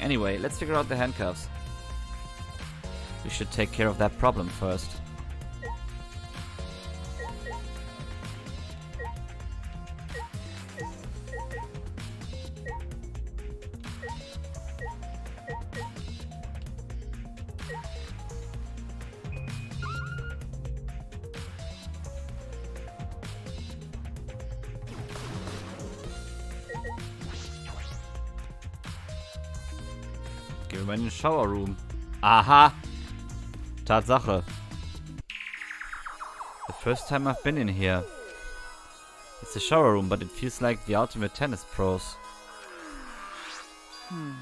Anyway, let's figure out the handcuffs. We should take care of that problem first. Gehen wir in den Shower Room. Aha! Tatsache. The first time I've been in here. It's a shower room, but it feels like the ultimate tennis pros.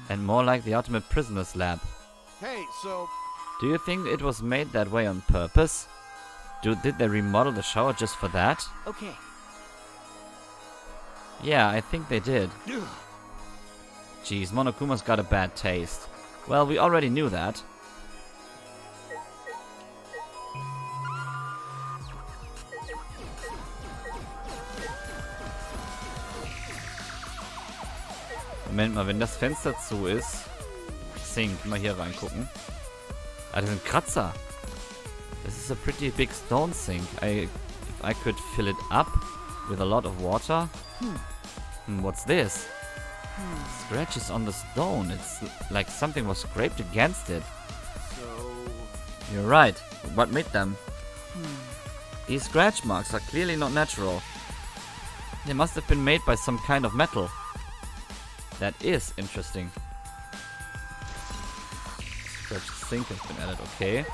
And more like the ultimate prisoner's lab. Hey, so... Do you think it was made that way on purpose? Did they remodel the shower just for that? Okay. Yeah, I think they did. Jeez, Monokuma's got a bad taste. Well, we already knew that. Moment mal, wenn das Fenster zu ist. Sink, mal hier reingucken. Ah, das sind Kratzer. This is a pretty big stone sink. If I could fill it up with a lot of water. What's this? Scratches on the stone. It's like something was scraped against it. So... You're right. What made them? These scratch marks are clearly not natural. They must have been made by some kind of metal. That is interesting. Scratch sink has been added, okay.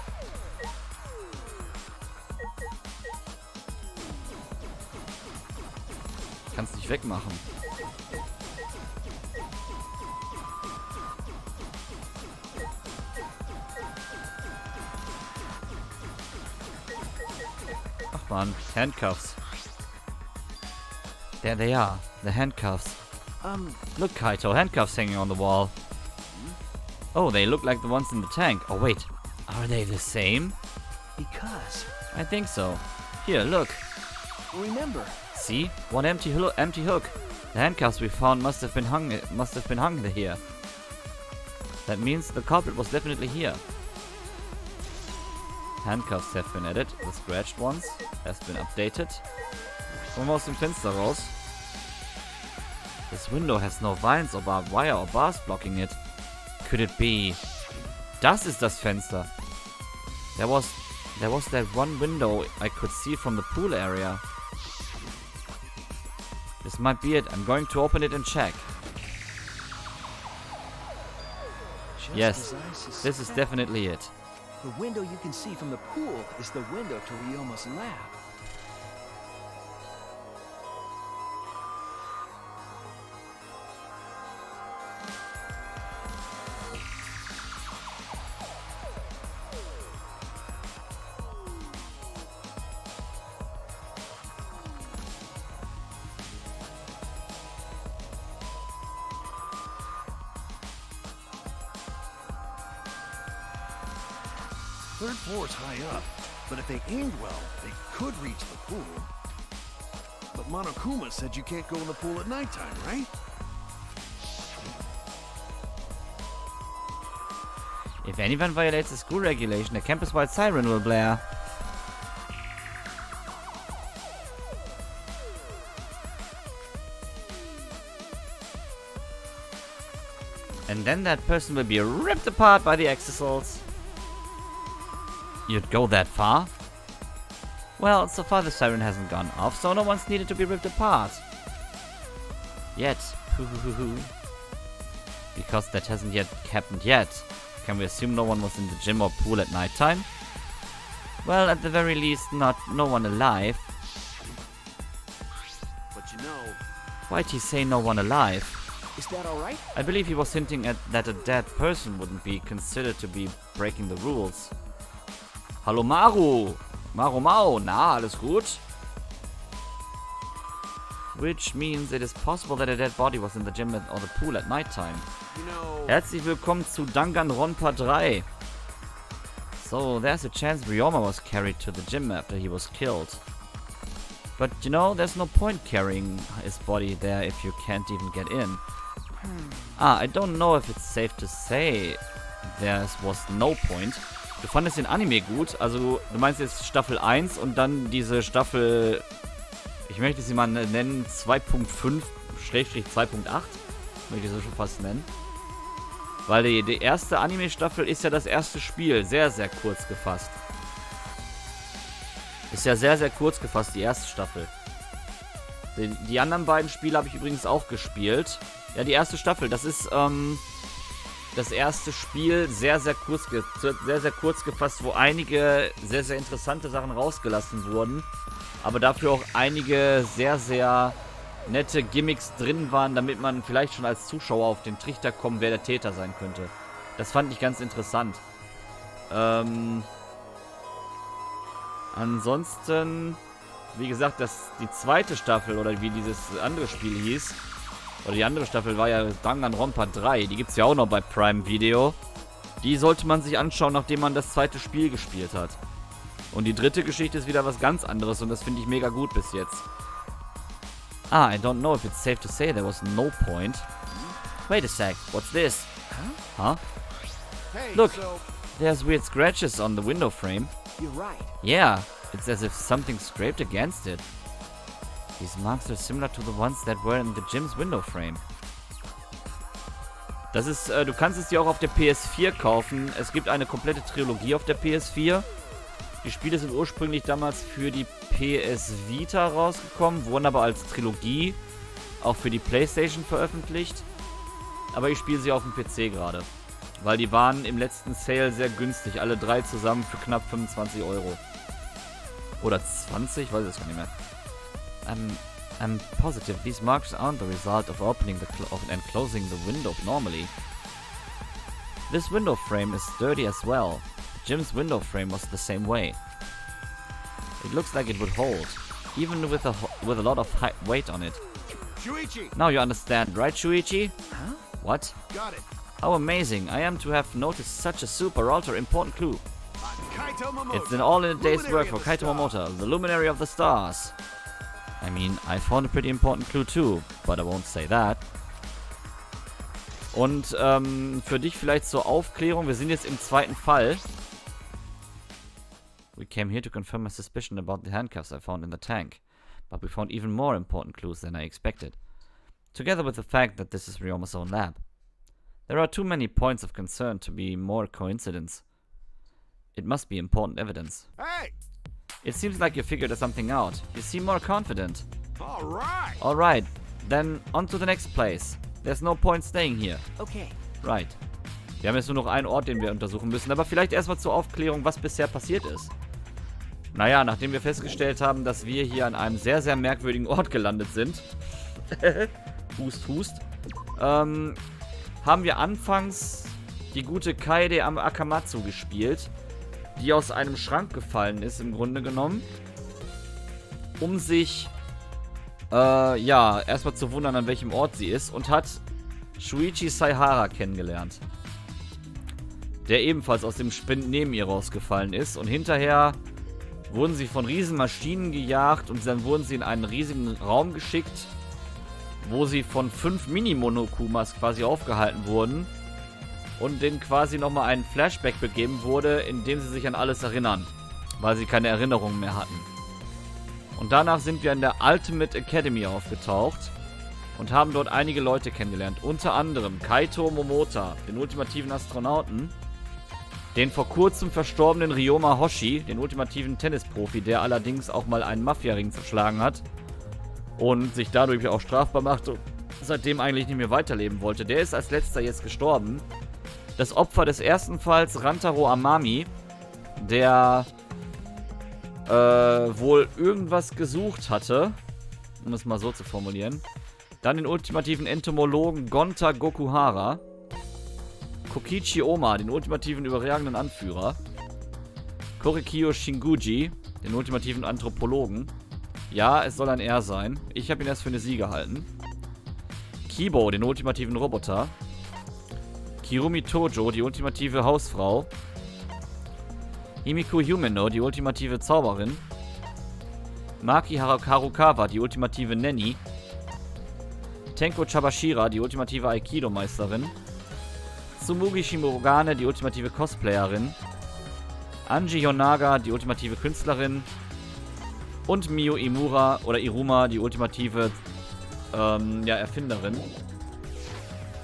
Kannst nicht wegmachen. Ach man, handcuffs. There they are, the handcuffs. Look, Kaito, handcuffs hanging on the wall. Oh, they look like the ones in the tank. Oh wait, are they the same? Because... I think so. Here, look. Remember. See? One empty hook. The handcuffs we found must have been hung here. That means the culprit was definitely here. Handcuffs have been added. The scratched ones has been updated. Kommen wir aus dem Fenster raus. This window has no vines or barbed wire or bars blocking it. Could it be... Das ist das Fenster. There was that one window I could see from the pool area. This might be it. I'm going to open it and check. Yes, this is definitely it. The window you can see from the pool is the window to Ryoma's lab. Third floor's high up, but if they aimed well, they could reach the pool. But Monokuma said you can't go in the pool at nighttime, right? If anyone violates the school regulation, a campus-wide siren will blare. And then that person will be ripped apart by the exorcals. You'd go that far? Well, so far the siren hasn't gone off, so no one's needed to be ripped apart. Yet. Because that hasn't yet happened yet. Can we assume no one was in the gym or pool at nighttime? Well, at the very least, no one alive. But you know... Why'd he say no one alive? Is that alright? I believe he was hinting at that a dead person wouldn't be considered to be breaking the rules. Hallo Maru! Maru, na, alles gut? Which means it is possible that a dead body was in the gym or the pool at nighttime. You know... Herzlich willkommen zu Danganronpa 3. So, there's a chance Ryoma was carried to the gym after he was killed. But, you know, there's no point carrying his body there if you can't even get in. Ah, I don't know if it's safe to say there was no point. Du fandest den Anime gut, also du meinst jetzt Staffel 1 und dann diese Staffel, ich möchte sie mal nennen, 2.5/2.8, möchte ich so schon fast nennen. Weil die erste Anime-Staffel ist ja das erste Spiel, sehr, sehr kurz gefasst. Ist ja sehr, sehr kurz gefasst, die erste Staffel. Die anderen beiden Spiele habe ich übrigens auch gespielt. Ja, die erste Staffel, das ist das erste Spiel sehr, sehr kurz gefasst, wo einige sehr, sehr interessante Sachen rausgelassen wurden. Aber dafür auch einige sehr, sehr nette Gimmicks drin waren, damit man vielleicht schon als Zuschauer auf den Trichter kommt, wer der Täter sein könnte. Das fand ich ganz interessant. Ansonsten, wie gesagt, die zweite Staffel, oder wie dieses andere Spiel hieß, oder die andere Staffel war ja Danganronpa 3, die gibt es ja auch noch bei Prime Video. Die sollte man sich anschauen, nachdem man das zweite Spiel gespielt hat. Und die dritte Geschichte ist wieder was ganz anderes und das finde ich mega gut bis jetzt. Ah, I don't know if it's safe to say there was no point. Wait a sec, what's this? Huh? Hey, Look, so there's weird scratches on the window frame. You're right. Yeah, it's as if something scraped against it. These marks are similar to the ones that were in the gym's window frame. Das ist, du kannst es dir auch auf der PS4 kaufen. Es gibt eine komplette Trilogie auf der PS4. Die Spiele sind ursprünglich damals für die PS Vita rausgekommen, wurden aber als Trilogie auch für die PlayStation veröffentlicht. Aber ich spiele sie auf dem PC gerade. Weil die waren im letzten Sale sehr günstig. Alle drei zusammen für knapp 25 Euro. Oder 20? Ich weiß es gar nicht mehr. I'm positive these marks aren't the result of opening and closing the window normally. This window frame is sturdy as well. Jim's window frame was the same way. It looks like it would hold, even with a lot of weight on it. Shuichi, Now you understand, right, Shuichi? Huh? What? got it. How amazing I am to have noticed such a super ultra important clue. Kaito Momoto. It's all in a day's Luminary work of for the Kaito stars. Momoto, the luminary of the stars. I mean, I found a pretty important clue too, but I won't say that. Und für dich vielleicht zur Aufklärung, wir sind jetzt im zweiten Fall. We came here to confirm my suspicion about the handcuffs I found in the tank, but we found even more important clues than I expected, together with the fact that this is Ryoma's own lab. There are too many points of concern to be more coincidence. It must be important evidence. Hey, It seems like you figured something out. You seem more confident. all right. Alright, then on to the next place. There's no point staying here. Okay. Right. Wir haben jetzt nur noch einen Ort, den wir untersuchen müssen, aber vielleicht erstmal zur Aufklärung, was bisher passiert ist. Naja, nachdem wir festgestellt haben, dass wir hier an einem sehr, sehr merkwürdigen Ort gelandet sind, hust, hust, haben wir anfangs die gute Kaede am Akamatsu gespielt, die aus einem Schrank gefallen ist, im Grunde genommen, um sich, ja, erstmal zu wundern, an welchem Ort sie ist, und hat Shuichi Saihara kennengelernt, der ebenfalls aus dem Spind neben ihr rausgefallen ist, und hinterher wurden sie von riesen Maschinen gejagt und dann wurden sie in einen riesigen Raum geschickt, wo sie von 5 Mini-Monokumas quasi aufgehalten wurden und denen quasi nochmal ein Flashback begeben wurde, in dem sie sich an alles erinnern, weil sie keine Erinnerungen mehr hatten. Und danach sind wir in der Ultimate Academy aufgetaucht und haben dort einige Leute kennengelernt, unter anderem Kaito Momota, den ultimativen Astronauten, den vor kurzem verstorbenen Ryoma Hoshi, den ultimativen Tennisprofi, der allerdings auch mal einen Mafia-Ring zerschlagen hat und sich dadurch auch strafbar macht und seitdem eigentlich nicht mehr weiterleben wollte. Der ist als letzter jetzt gestorben. Das Opfer des ersten Falls, Rantaro Amami, der wohl irgendwas gesucht hatte, um es mal so zu formulieren. Dann den ultimativen Entomologen Gonta Gokuhara, Kokichi Oma, den ultimativen überragenden Anführer, Korikyo Shinguji, den ultimativen Anthropologen. Ja, es soll ein R sein. Ich habe ihn erst für eine Sie gehalten. Kibo, den ultimativen Roboter. Kirumi Tojo, die ultimative Hausfrau. Himiko Humeno, die ultimative Zauberin. Maki Harukawa, die ultimative Nanny. Tenko Chabashira, die ultimative Aikido-Meisterin. Tsumugi Shimogane, die ultimative Cosplayerin. Anji Yonaga, die ultimative Künstlerin. Und Mio Imura oder Iruma, die ultimative Erfinderin.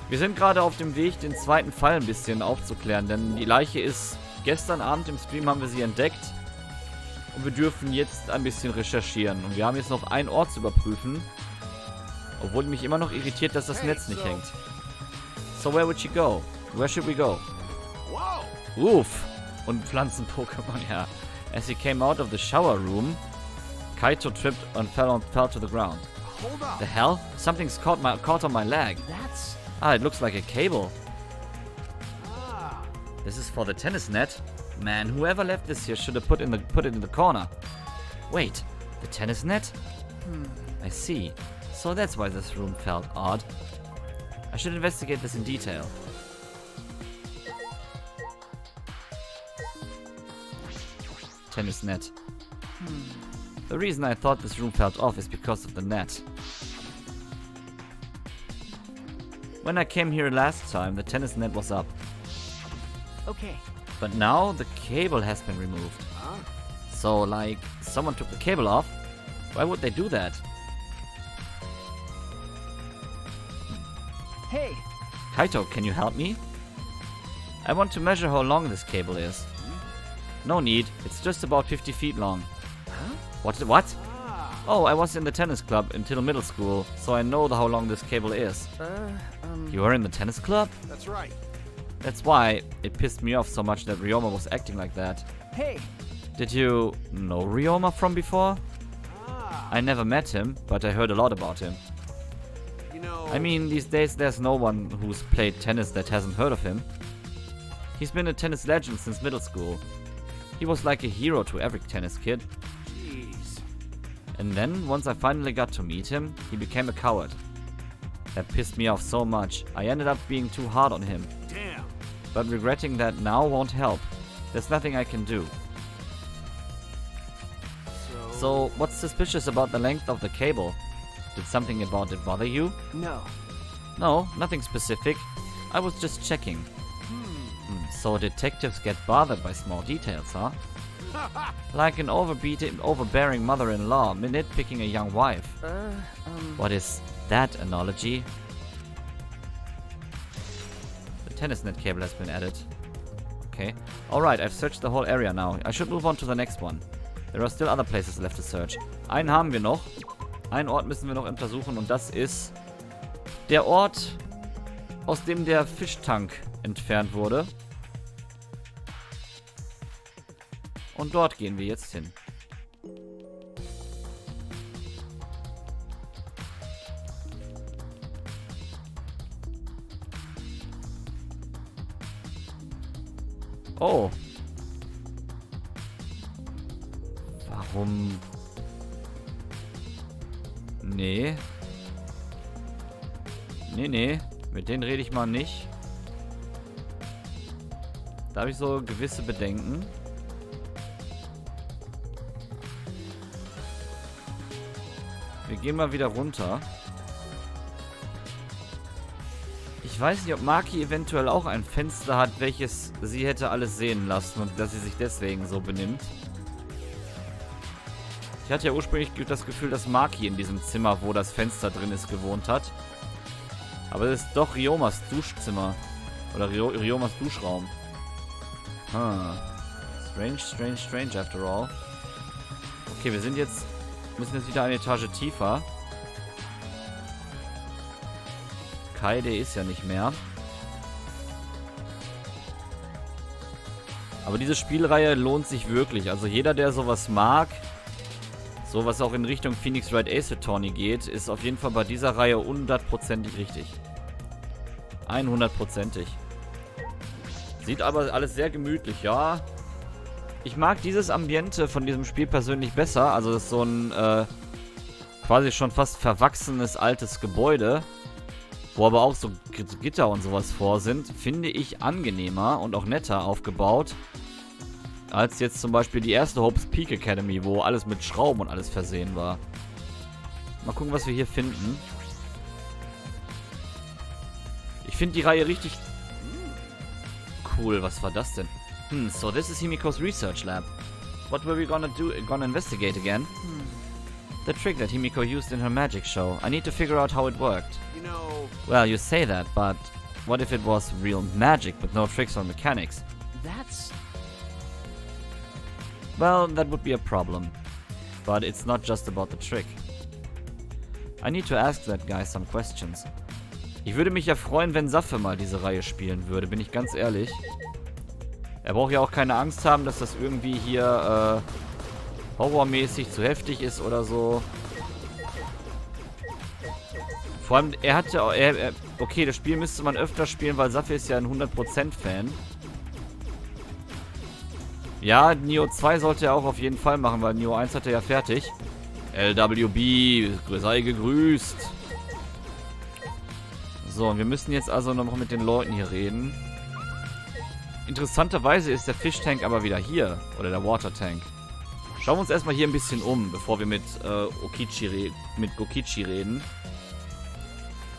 Wir sind gerade auf dem Weg, den zweiten Fall ein bisschen aufzuklären, denn die Leiche ist gestern Abend im Stream haben wir sie entdeckt und wir dürfen jetzt ein bisschen recherchieren und wir haben jetzt noch einen Ort zu überprüfen, obwohl mich immer noch irritiert, dass das Netz nicht hängt. So where would she go? Where should we go? Uff! Und Pflanzen-Pokémon, ja. As he came out of the shower room, Kaito tripped and fell to the ground. The hell? Something's caught on my leg. That's... Ah, it looks like a cable. This is for the tennis net. Man, whoever left this here should have put it in the corner. Wait, the tennis net? I see. So that's why this room felt odd. I should investigate this in detail. Tennis net. The reason I thought this room felt off is because of the net. When I came here last time, the tennis net was up. Okay. But now the cable has been removed. So, like, someone took the cable off? Why would they do that? Hey, Kaito, can you help me? I want to measure how long this cable is. No need, it's just about 50 feet long. Huh? What? Oh, I was in the tennis club until middle school, so I know how long this cable is. You were in the tennis club? That's right. That's why it pissed me off so much that Ryoma was acting like that. hey. Did you know Ryoma from before? I never met him, but I heard a lot about him. You know... I mean, these days there's no one who's played tennis that hasn't heard of him. He's been a tennis legend since middle school. He was like a hero to every tennis kid. Jeez. And then, once I finally got to meet him, he became a coward. That pissed me off so much. I ended up being too hard on him. Damn. But regretting that now won't help. There's nothing I can do. So, what's suspicious about the length of the cable? Did something about it bother you? No. No, nothing specific. I was just checking. So detectives get bothered by small details, huh? Like an overbearing mother-in-law nitpicking a young wife. What is that analogy? The tennis net cable has been added. Okay. Alright, I've searched the whole area now. I should move on to the next one. There are still other places left to search. Einen haben wir noch. Einen Ort müssen wir noch untersuchen und das ist der Ort, aus dem der Fischtank entfernt wurde. Und dort gehen wir jetzt hin. Oh. Warum? Nee. Nee. Mit denen rede ich mal nicht. Da habe ich so gewisse Bedenken. Wir gehen mal wieder runter. Ich weiß nicht, ob Maki eventuell auch ein Fenster hat, welches sie hätte alles sehen lassen und dass sie sich deswegen so benimmt. Ich hatte ja ursprünglich das Gefühl, dass Maki in diesem Zimmer, wo das Fenster drin ist, gewohnt hat. Aber es ist doch Ryomas Duschzimmer. Oder Ryomas Duschraum. Strange after all. Okay, wir sind jetzt... müssen jetzt wieder eine Etage tiefer. Kaede ist ja nicht mehr. Aber diese Spielreihe lohnt sich wirklich. Also jeder, der sowas mag, sowas auch in Richtung Phoenix Wright Ace Attorney geht, ist auf jeden Fall bei dieser Reihe 100%ig richtig. 100%ig. Sieht aber alles sehr gemütlich, ja. Ich mag dieses Ambiente von diesem Spiel persönlich besser. Also das ist so ein quasi schon fast verwachsenes altes Gebäude, wo aber auch so Gitter und sowas vor sind, finde ich angenehmer und auch netter aufgebaut, als jetzt zum Beispiel die erste Hope's Peak Academy, wo alles mit Schrauben und alles versehen war. Mal gucken, was wir hier finden. finde die Reihe richtig cool. Was war das denn? So this is Himiko's research lab. What were we gonna investigate again? The trick that Himiko used in her magic show. I need to figure out how it worked. You know, Well, you say that, but what if it was real magic with no tricks or mechanics? That's... Well, that would be a problem. But it's not just about the trick. I need to ask that guy some questions. Ich würde mich ja freuen, wenn Saffe mal diese Reihe spielen würde, bin ich ganz ehrlich. Er braucht ja auch keine Angst haben, dass das irgendwie hier horrormäßig zu heftig ist oder so. Vor allem, er hatte auch... okay, das Spiel müsste man öfter spielen, weil Saffe ist ja ein 100%-Fan. Ja, Nioh 2 sollte er auch auf jeden Fall machen, weil Nioh 1 hat er ja fertig. LWB, sei gegrüßt. So, und wir müssen jetzt also noch mit den Leuten hier reden. Interessanterweise ist der Fischtank aber wieder hier. Oder der Watertank. Schauen wir uns erstmal hier ein bisschen um, bevor wir mit Gokichi reden.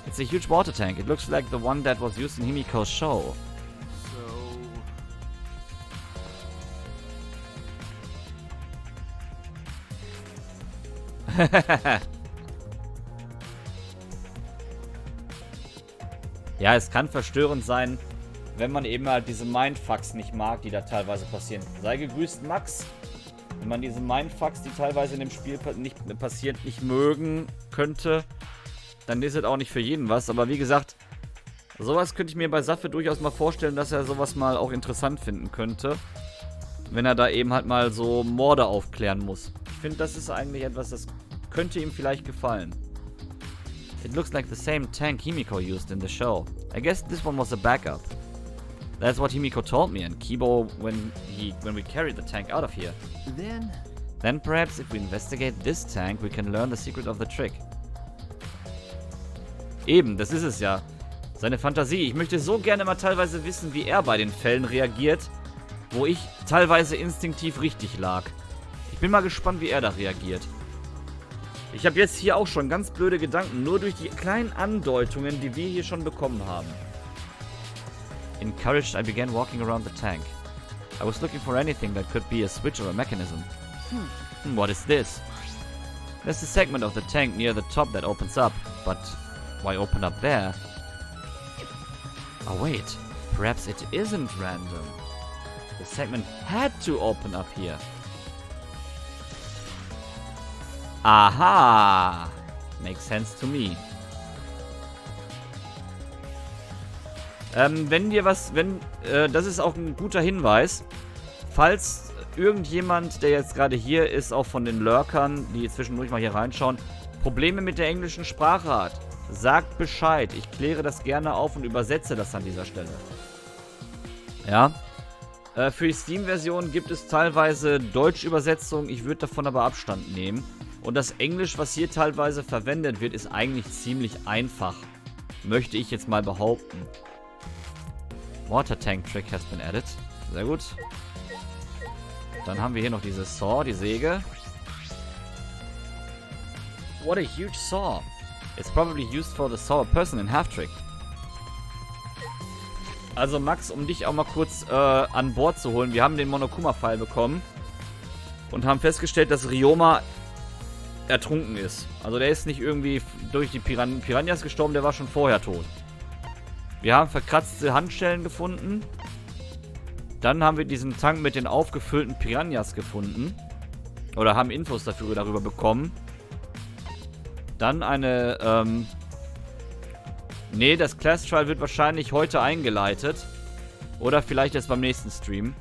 It's a huge water tank. It looks like the one that was used in Himiko's show. so... Ja, es kann verstörend sein, wenn man eben halt diese Mindfucks nicht mag, die da teilweise passieren. Sei gegrüßt, Max. Wenn man diese Mindfucks, die teilweise in dem Spiel nicht passieren, nicht mögen könnte, dann ist es auch nicht für jeden was. Aber wie gesagt, sowas könnte ich mir bei Saffe durchaus mal vorstellen, dass er sowas mal auch interessant finden könnte. Wenn er da eben halt mal so Morde aufklären muss. Ich finde, das ist eigentlich etwas, das könnte ihm vielleicht gefallen. It looks like the same tank Himiko used in the show. I guess this one was a backup. That's what Himiko told me and Kibo when we carried the tank out of here. Then perhaps if we investigate this tank, we can learn the secret of the trick. Eben, das ist es ja. Seine Fantasie. Ich möchte so gerne mal teilweise wissen, wie er bei den Fällen reagiert, wo ich teilweise instinktiv richtig lag. Ich bin mal gespannt, wie er da reagiert. Ich habe jetzt hier auch schon ganz blöde Gedanken, nur durch die kleinen Andeutungen, die wir hier schon bekommen haben. Encouraged, I began walking around the tank. I was looking for anything that could be a switch or a mechanism. What is this? There's a segment of the tank near the top that opens up, but why open up there? Oh wait, perhaps it isn't random. The segment had to open up here. Aha! Makes sense to me. Das ist auch ein guter Hinweis. Falls irgendjemand, der jetzt gerade hier ist, auch von den Lurkern, die zwischendurch mal hier reinschauen, Probleme mit der englischen Sprache hat, sagt Bescheid. Ich kläre das gerne auf und übersetze das an dieser Stelle. Ja. Für die Steam-Version gibt es teilweise Deutsch-Übersetzungen. Ich würde davon aber Abstand nehmen. Und das Englisch, was hier teilweise verwendet wird, ist eigentlich ziemlich einfach. Möchte ich jetzt mal behaupten. Water Tank Trick has been added. Sehr gut. Dann haben wir hier noch diese Saw, die Säge. What a huge saw. It's probably used for the saw a person in half trick. Also Max, um dich auch mal kurz an Bord zu holen. Wir haben den Monokuma-File bekommen. Und haben festgestellt, dass Ryoma ertrunken ist. Also der ist nicht irgendwie durch die Piranhas gestorben, der war schon vorher tot. Wir haben verkratzte Handschellen gefunden. Dann haben wir diesen Tank mit den aufgefüllten Piranhas gefunden. Oder haben Infos darüber bekommen. Dann eine, nee, das Class Trial wird wahrscheinlich heute eingeleitet. Oder vielleicht erst beim nächsten Stream.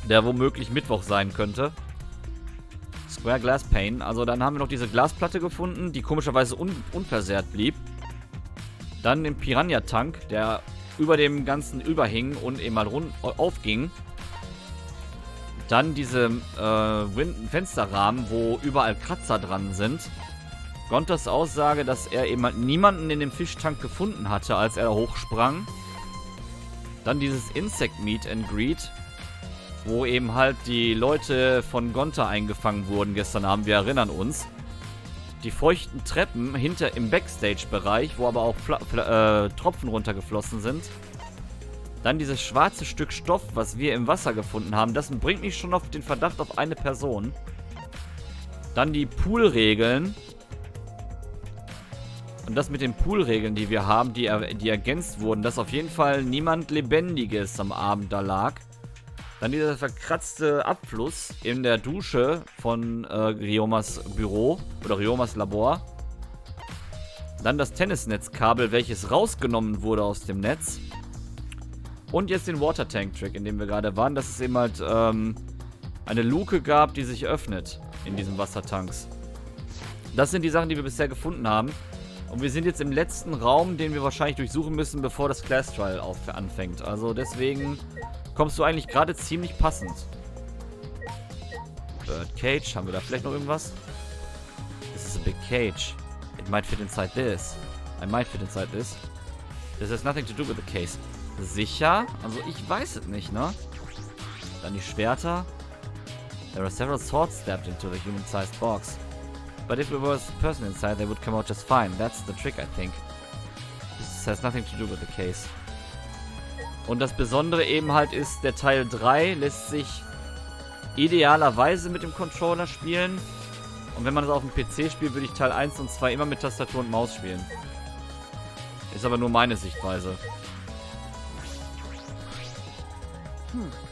Der womöglich Mittwoch sein könnte. Square Glass Pane. Also dann haben wir noch diese Glasplatte gefunden, die komischerweise unversehrt blieb. Dann den Piranha-Tank, der über dem Ganzen überhing und eben mal aufging. Dann diese Fensterrahmen, wo überall Kratzer dran sind. Gontas Aussage, dass er eben halt niemanden in dem Fischtank gefunden hatte, als er da hochsprang. Dann dieses Insect Meet and Greet, wo eben halt die Leute von Gonta eingefangen wurden gestern Abend, wir erinnern uns. die feuchten Treppen hinter im Backstage-Bereich, wo aber auch Tropfen runtergeflossen sind. Dann dieses schwarze Stück Stoff, was wir im Wasser gefunden haben. Das bringt mich schon auf den Verdacht auf eine Person. Dann die Poolregeln. Und das mit den Poolregeln, die wir haben, die ergänzt wurden, dass auf jeden Fall niemand Lebendiges am Abend da lag. Dann dieser verkratzte Abfluss in der Dusche von Ryomas Büro oder Ryomas Labor. Dann das Tennisnetzkabel, welches rausgenommen wurde aus dem Netz. Und jetzt den Watertank-Trick, in dem wir gerade waren, dass es eben halt eine Luke gab, die sich öffnet in diesen Wassertanks. Das sind die Sachen, die wir bisher gefunden haben. Und wir sind jetzt im letzten Raum, den wir wahrscheinlich durchsuchen müssen, bevor das Class Trial anfängt. Also deswegen kommst du eigentlich gerade ziemlich passend. Birdcage, haben wir da vielleicht noch irgendwas? This is a big cage. It might fit inside this. I might fit inside this. This has nothing to do with the case. Sicher? Also ich weiß es nicht, ne? Dann die Schwerter. There are several swords stabbed into the human-sized box. But if there was a person inside, they would come out just fine. That's the trick, I think. This has nothing to do with the case. Und das Besondere eben halt ist, der Teil 3 lässt sich idealerweise mit dem Controller spielen. Und wenn man es auf dem PC spielt, würde ich Teil 1 und 2 immer mit Tastatur und Maus spielen. Ist aber nur meine Sichtweise.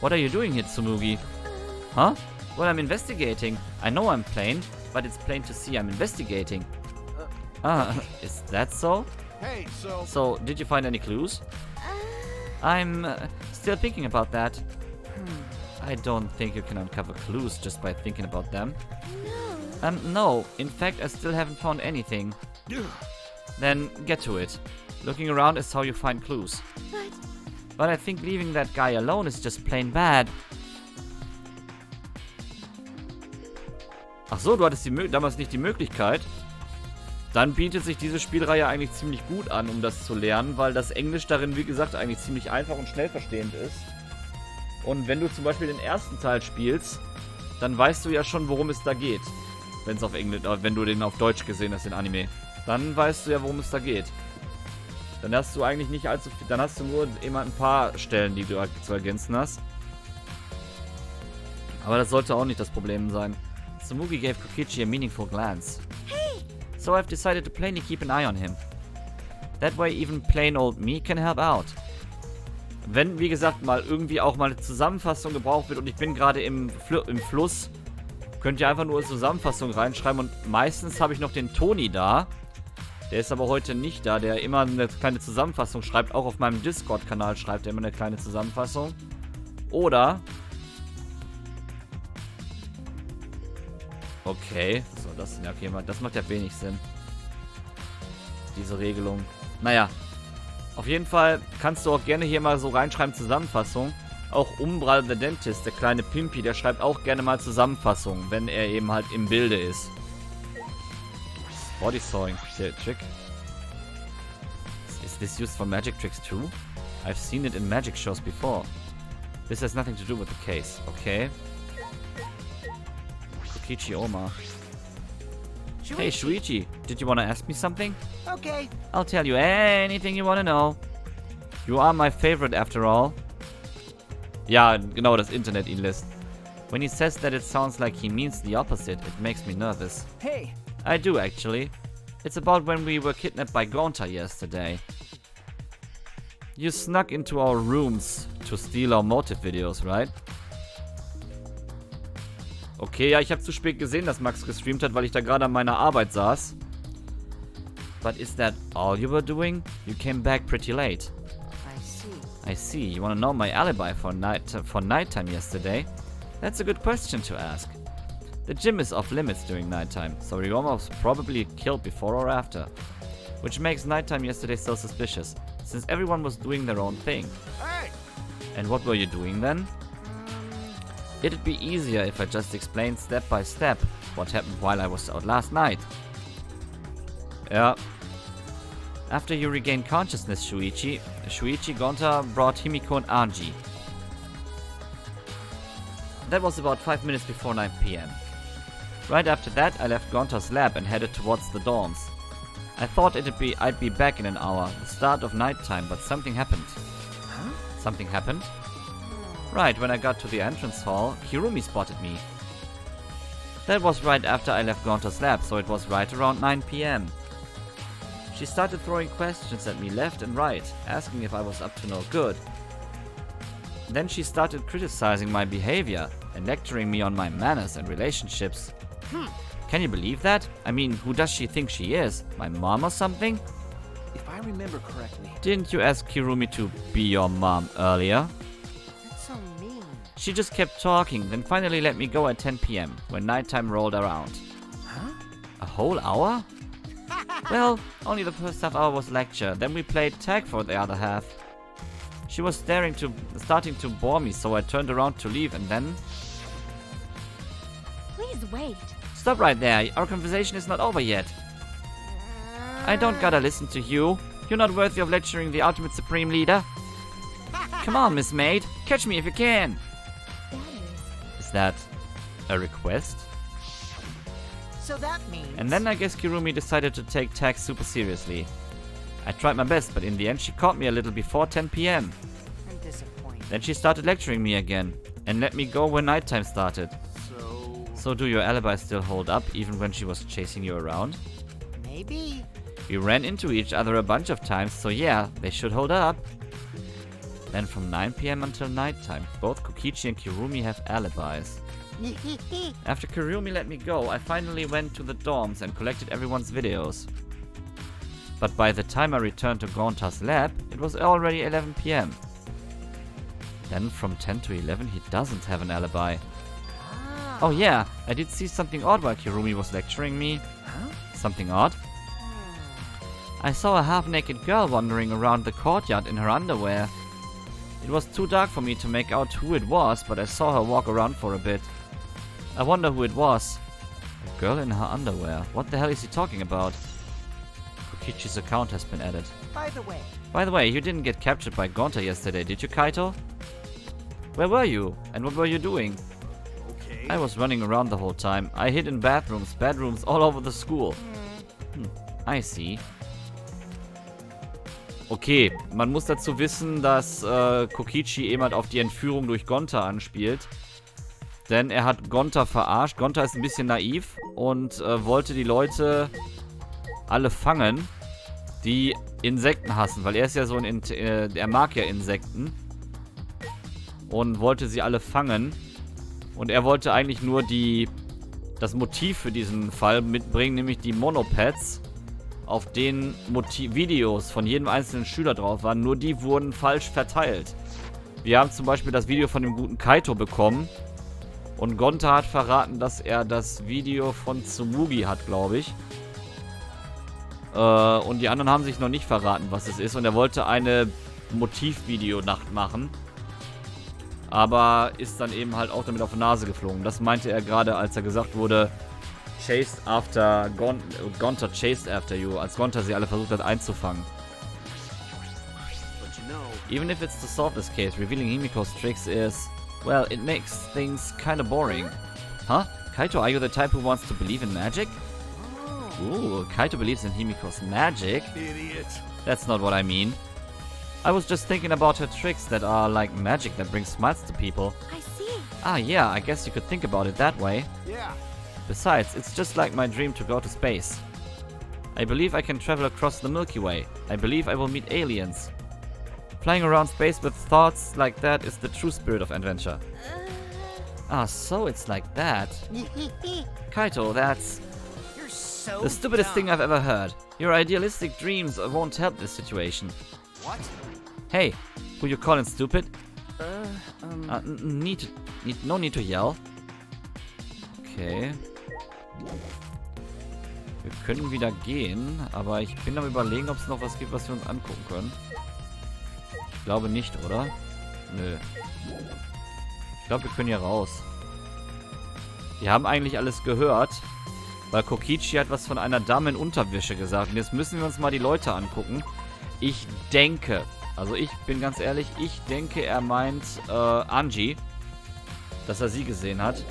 What are you doing here, Tsumugi? Huh? Well, I'm investigating. I know I'm plain, but it's plain to see I'm investigating. Is that so? Hey, So, did you find any clues? I'm still thinking about that. I don't think you can uncover clues just by thinking about them. No. In fact, I still haven't found anything. Then get to it. Looking around is how you find clues. But I think leaving that guy alone is just plain bad. Ach so, du hattest damals nicht die Möglichkeit. Dann bietet sich diese Spielreihe eigentlich ziemlich gut an, um das zu lernen, weil das Englisch darin, wie gesagt, eigentlich ziemlich einfach und schnell verstehend ist. Und wenn du zum Beispiel den ersten Teil spielst, dann weißt du ja schon, worum es da geht. Wenn es auf Englisch, wenn du den auf Deutsch gesehen hast, den Anime. Dann weißt du ja, worum es da geht. Dann hast du eigentlich nicht allzu viel, dann hast du nur immer ein paar Stellen, die du zu ergänzen hast. Aber das sollte auch nicht das Problem sein. Tsumugi gave Kokichi a meaningful glance. Hey! So I've decided to plainly keep an eye on him. That way even plain old me can help out. Wenn, wie gesagt, mal irgendwie auch mal eine Zusammenfassung gebraucht wird und ich bin gerade im Fluss, könnt ihr einfach nur eine Zusammenfassung reinschreiben und meistens habe ich noch den Toni da. Der ist aber heute nicht da, der immer eine kleine Zusammenfassung schreibt. Auch auf meinem Discord-Kanal schreibt er immer eine kleine Zusammenfassung. Oder... Okay, so, das, ja, okay, das macht ja wenig Sinn. Diese Regelung. Naja, auf jeden Fall kannst du auch gerne hier mal so reinschreiben, Zusammenfassung. Auch Umbral the Dentist, der kleine Pimpi, der schreibt auch gerne mal Zusammenfassungen, wenn er eben halt im Bilde ist. Body sawing trick. Is this used for magic tricks too? I've seen it in magic shows before. This has nothing to do with the case. Okay. Kokichi Oma. Hey Shuichi, did you want to ask me something? Okay. I'll tell you anything you want to know. You are my favorite after all. Ja, genau, das Internet ihn lässt. When he says that, it sounds like he means the opposite. It makes me nervous. Hey. I do, actually. It's about when we were kidnapped by Gonta yesterday. You snuck into our rooms to steal our motive videos, right? Okay, ja, ich habe zu spät gesehen, dass Max gestreamt hat, weil ich da gerade an meiner Arbeit saß. But is that all you were doing? You came back pretty late. I see. You want to know my alibi for nighttime yesterday? That's a good question to ask. The gym is off limits during nighttime, so Ryoma was probably killed before or after. Which makes nighttime yesterday so suspicious, since everyone was doing their own thing. Hey! And what were you doing then? It'd be easier if I just explained step by step what happened while I was out last night. Yeah. After you regained consciousness, Shuichi, Gonta brought Himiko and Anji. That was about 5 minutes before 9 PM. Right after that, I left Gonta's lab and headed towards the dorms. I thought I'd be back in an hour, the start of nighttime, but something happened. Huh? Something happened? Right, when I got to the entrance hall, Kirumi spotted me. That was right after I left Gonta's lab, so it was right around 9 PM. She started throwing questions at me left and right, asking if I was up to no good. Then she started criticizing my behavior and lecturing me on my manners and relationships. Can you believe that? I mean, who does she think she is? My mom or something? If I remember correctly. Didn't you ask Kirumi to be your mom earlier? That's so mean. She just kept talking, then finally let me go at 10 PM, when nighttime rolled around. Huh? A whole hour? Well, only the first half hour was lecture, then we played tag for the other half. She was starting to bore me, so I turned around to leave and then... Please wait. Stop right there, our conversation is not over yet. I don't gotta listen to you. You're not worthy of lecturing the ultimate supreme leader. Come on, Miss Maid, catch me if you can. That Is that a request? so that means. And then I guess Kirumi decided to take tag super seriously. I tried my best, but in the end she caught me a little before 10 PM. I'm disappointed. Then she started lecturing me again, and let me go when nighttime started. So do your alibis still hold up, even when she was chasing you around? Maybe. We ran into each other a bunch of times, so yeah, they should hold up. Then from 9 PM until nighttime, both Kokichi and Kirumi have alibis. After Kirumi let me go, I finally went to the dorms and collected everyone's videos. But by the time I returned to Gonta's lab, it was already 11 PM. Then from 10 to 11 he doesn't have an alibi. Oh yeah, I did see something odd while Kirumi was lecturing me. Huh? Something odd? I saw a half-naked girl wandering around the courtyard in her underwear. It was too dark for me to make out who it was, but I saw her walk around for a bit. I wonder who it was. A girl in her underwear. What the hell is he talking about? Kokichi's account has been added. By the way, By the way, you didn't get captured by Gonta yesterday, did you, Kaito? Where were you? And what were you doing? Okay. I was running around the whole time. I hid in bedrooms all over the school. I see. Okay, man muss dazu wissen, dass Kokichi eben halt auf die Entführung durch Gonta anspielt. Denn er hat Gonta verarscht. Gonta ist ein bisschen naiv und wollte die Leute alle fangen, die Insekten hassen. Weil er ist ja so ein... er mag ja Insekten. Und wollte sie alle fangen. Und er wollte eigentlich nur das Motiv für diesen Fall mitbringen, nämlich die Monopads, auf denen Videos von jedem einzelnen Schüler drauf waren. Nur die wurden falsch verteilt. Wir haben zum Beispiel das Video von dem guten Kaito bekommen. Und Gonta hat verraten, dass er das Video von Tsumugi hat, glaube ich. Und die anderen haben sich noch nicht verraten, was es ist. Und er wollte eine Motivvideonacht machen. Aber ist dann eben halt auch damit auf die Nase geflogen. Das meinte er gerade, als er gesagt wurde, chased after Gonta chased after you, als Gonta sie alle versucht hat einzufangen. But you know, Even if it's to solve this case, revealing Himiko's tricks is, well, it makes things kinda boring. Huh? Kaito, are you the type who wants to believe in magic? Ooh, Kaito believes in Himiko's magic? idiot. That's not what I mean. I was just thinking about her tricks that are like magic that brings smiles to people. I see. Ah yeah, I guess you could think about it that way. Yeah. Besides, it's just like my dream to go to space. I believe I can travel across the Milky Way. I believe I will meet aliens. Flying around space with thoughts like that is the true spirit of adventure. Ah, so it's like that. Kaito, that's You're so the stupidest dumb. thing I've ever heard. Your idealistic dreams won't help this situation. What? Hey, who you calling stupid? No need to yell. Okay. Wir können wieder gehen, aber ich bin am Überlegen, ob es noch was gibt, was wir uns angucken können. Ich glaube nicht, oder? Nö. Ich glaube, wir können hier raus. Wir haben eigentlich alles gehört, weil Kokichi hat was von einer Dame in Unterwäsche gesagt. Und jetzt müssen wir uns mal die Leute angucken. Ich denke, also ich bin ganz ehrlich, ich denke, er meint Angie, dass er sie gesehen hat.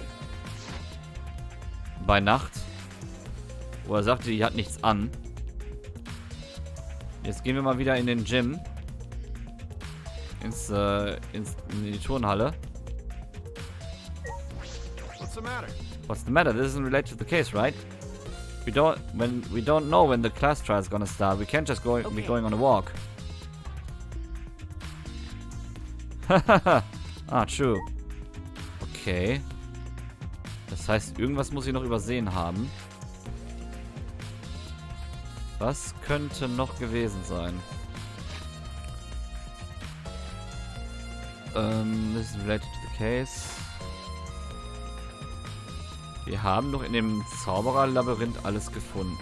bei Nacht. Wo er sagte, die hat nichts an. Jetzt gehen wir mal wieder in den Gym. In die Turnhalle. What's the matter? What's the matter? This isn't related to the case, right? We don't know when the class trial is gonna start. We can't just be going on a walk. Ah, true. Okay. Das heißt, irgendwas muss ich noch übersehen haben. Was könnte noch gewesen sein? This is related to the case. Wir haben doch in dem Zaubererlabyrinth alles gefunden.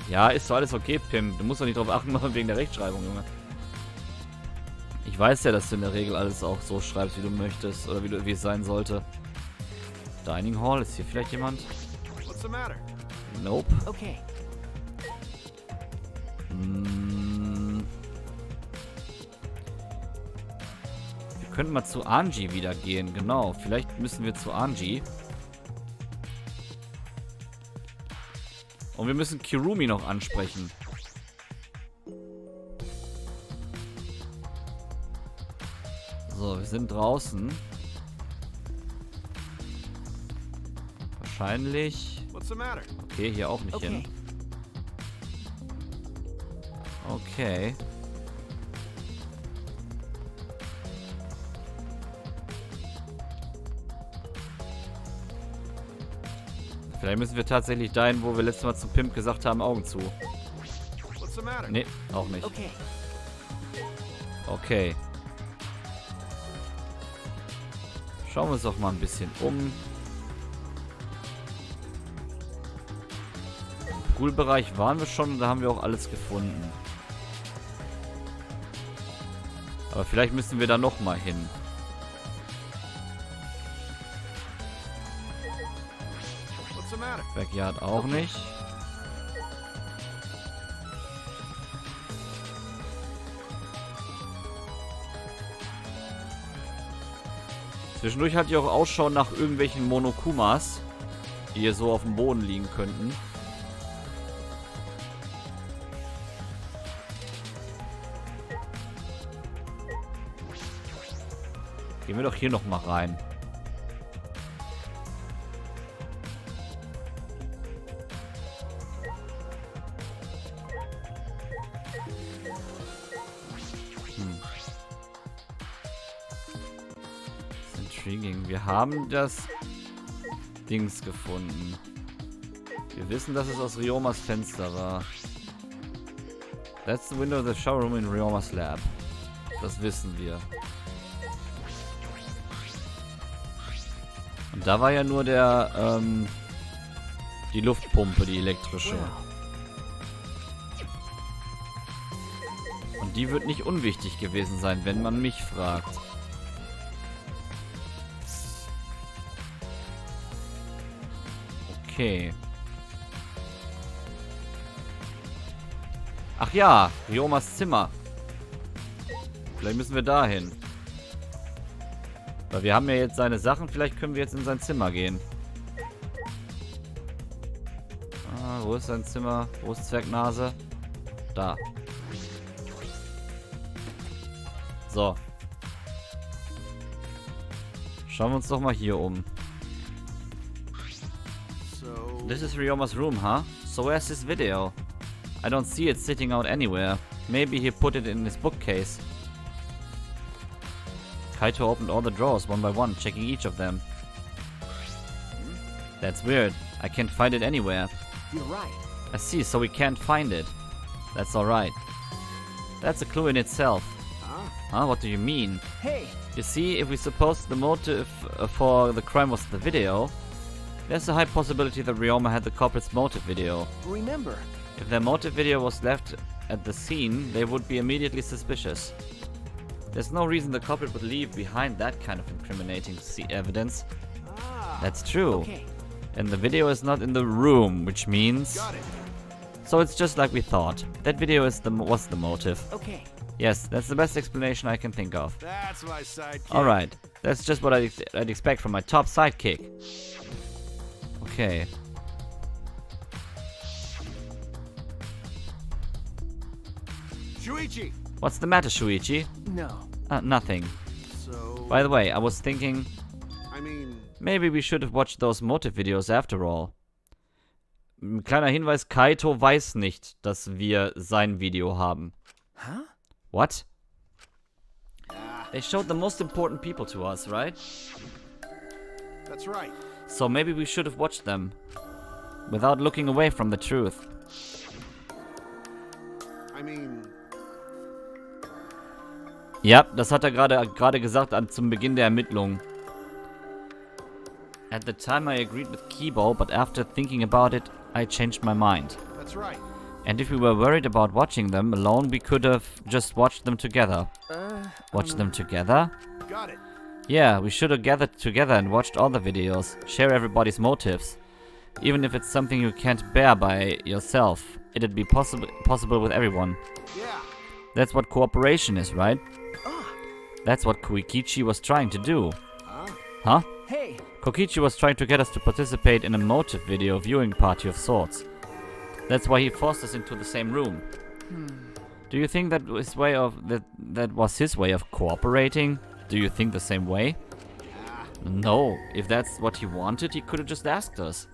Ja, ist doch alles okay, Pim. Du musst doch nicht drauf achten, wegen der Rechtschreibung, Junge. Ich weiß ja, dass du in der Regel alles auch so schreibst, wie du möchtest. Oder wie es sein sollte. Dining Hall, ist hier vielleicht jemand? What's the matter? Nope. Okay. Wir könnten mal zu Angie wieder gehen, genau. Vielleicht müssen wir zu Angie. Und wir müssen Kirumi noch ansprechen. So, wir sind draußen. Wahrscheinlich. What's the matter? Okay, hier auch nicht hin. Okay. Vielleicht müssen wir tatsächlich dahin, wo wir letztes Mal zum Pimp gesagt haben, Augen zu. What's the matter? Nee, auch nicht. Okay. Okay. Schauen wir uns doch mal ein bisschen um. Im Poolbereich waren wir schon und da haben wir auch alles gefunden. Aber vielleicht müssen wir da noch mal hin. What's the matter? Backyard auch nicht. Zwischendurch hatte ich auch Ausschau nach irgendwelchen Monokumas, die hier so auf dem Boden liegen könnten. Gehen wir doch hier noch mal rein. Intriguing. Wir haben das Dings gefunden. Wir wissen, dass es aus Ryomas Fenster war. That's the window of the shower room in Ryomas lab. Das wissen wir. Und da war ja nur der, die Luftpumpe, die elektrische. Und die wird nicht unwichtig gewesen sein, wenn man mich fragt. Okay. Ach ja, Ryomas Zimmer. Vielleicht müssen wir dahin. Weil wir haben ja jetzt seine Sachen. Vielleicht können wir jetzt in sein Zimmer gehen. Ah, wo ist sein Zimmer? Wo ist Zwergnase? Da. So. Schauen wir uns doch mal hier um. This is Ryoma's room, huh? So where's his video? I don't see it sitting out anywhere. Maybe he put it in his bookcase. Kaito opened all the drawers one by one, checking each of them. That's weird. I can't find it anywhere. You're right. I see, so we can't find it. That's alright. That's a clue in itself. Huh? What do you mean? Hey, You see, if we suppose the motive for the crime was the video, there's a high possibility that Ryoma had the culprit's motive video. remember, If their motive video was left at the scene, they would be immediately suspicious. There's no reason the culprit would leave behind that kind of incriminating evidence. That's true. okay. And the video is not in the room, which means... Got it. So it's just like we thought. That video was the motive. Okay. Yes, that's the best explanation I can think of. That's my sidekick. Alright, that's just what I'd expect from my top sidekick. Okay. Shuichi! What's the matter, Shuichi? No. Nothing. So... By the way, I was thinking, I mean... maybe we should have watched those motive videos after all. Kleiner Hinweis, Kaito weiß nicht, dass wir sein Video haben. Huh? What? They showed the most important people to us, right? That's right. So maybe we should have watched them. Without looking away from the truth. I mean... Ja, das hat er gerade gesagt zum Beginn der Ermittlungen. At the time I agreed with Kibo, but after thinking about it, I changed my mind. That's right. And if we were worried about watching them alone, we could have just watched them together. Watch them together? Got it. Yeah, we should have gathered together and watched all the videos. Share everybody's motives. Even if it's something you can't bear by yourself, it'd be possible with everyone. Yeah. That's what cooperation is, right? That's what Koikichi was trying to do. Huh? Hey! Kokichi was trying to get us to participate in a motive video viewing party of sorts. That's why he forced us into the same room. Do you think that was his way of cooperating? Do you think the same way? No. If that's what he wanted, he could have just asked us.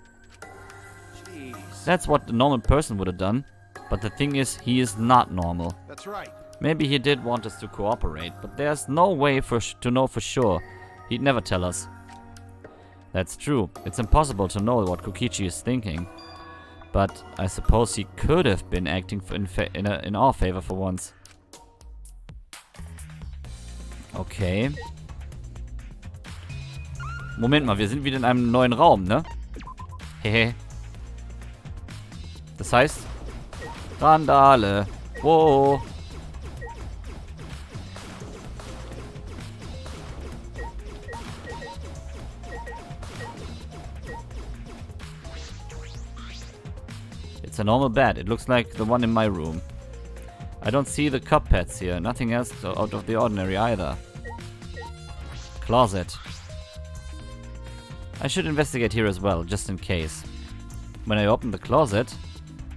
Jeez. That's what a normal person would have done. But the thing is, he is not normal. That's right. Maybe he did want us to cooperate, but there's no way to know for sure. He'd never tell us. That's true. It's impossible to know what Kokichi is thinking. But I suppose he could have been acting in our favor for once. Okay. Moment mal, wir sind wieder in einem neuen Raum, ne? Hehe. Das heißt... Randale. Wow. It's a normal bed. It looks like the one in my room. I don't see the cup pads here. Nothing else out of the ordinary either. Closet. I should investigate here as well, just in case. When I opened the closet,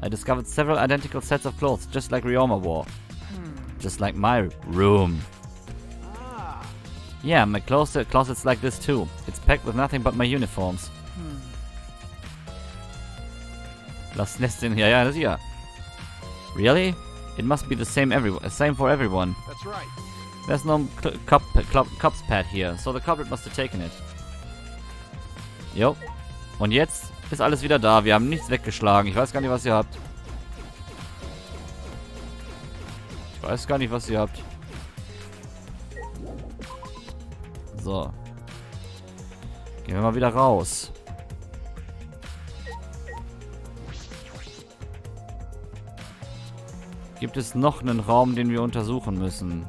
I discovered several identical sets of clothes, just like Ryoma wore. Just like my room. Yeah, my closet's like this too. It's packed with nothing but my uniforms. Das Nestin, ja, das hier. Really? It must be the same for everyone. That's right. There's no cups pad here, so the culprit must have taken it. Jo. Und jetzt ist alles wieder da. Wir haben nichts weggeschlagen. Ich weiß gar nicht, was ihr habt. Ich weiß gar nicht, was ihr habt. So. Gehen wir mal wieder raus. Gibt es noch einen Raum, den wir untersuchen müssen?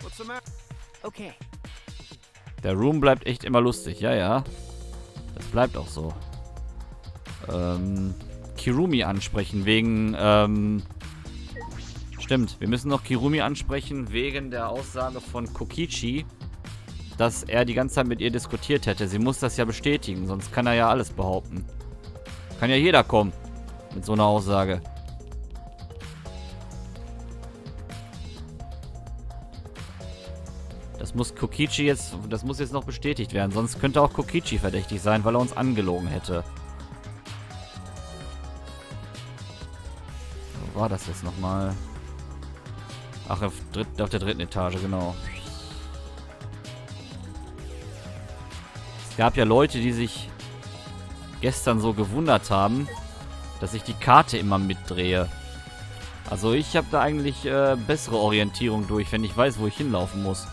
What's the matter? Okay. Der Room bleibt echt immer lustig. Ja, ja. Das bleibt auch so. Kirumi ansprechen wegen, Stimmt, wir müssen noch Kirumi ansprechen wegen der Aussage von Kokichi, dass er die ganze Zeit mit ihr diskutiert hätte. Sie muss das ja bestätigen, sonst kann er ja alles behaupten. Kann ja jeder kommen mit so einer Aussage. Das muss jetzt noch bestätigt werden, sonst könnte auch Kokichi verdächtig sein, weil er uns angelogen hätte. Wo war das jetzt nochmal? Ach, auf der dritten Etage, genau. Es gab ja Leute, die sich gestern so gewundert haben, dass ich die Karte immer mitdrehe. Also ich habe da eigentlich bessere Orientierung durch, wenn ich weiß, wo ich hinlaufen muss.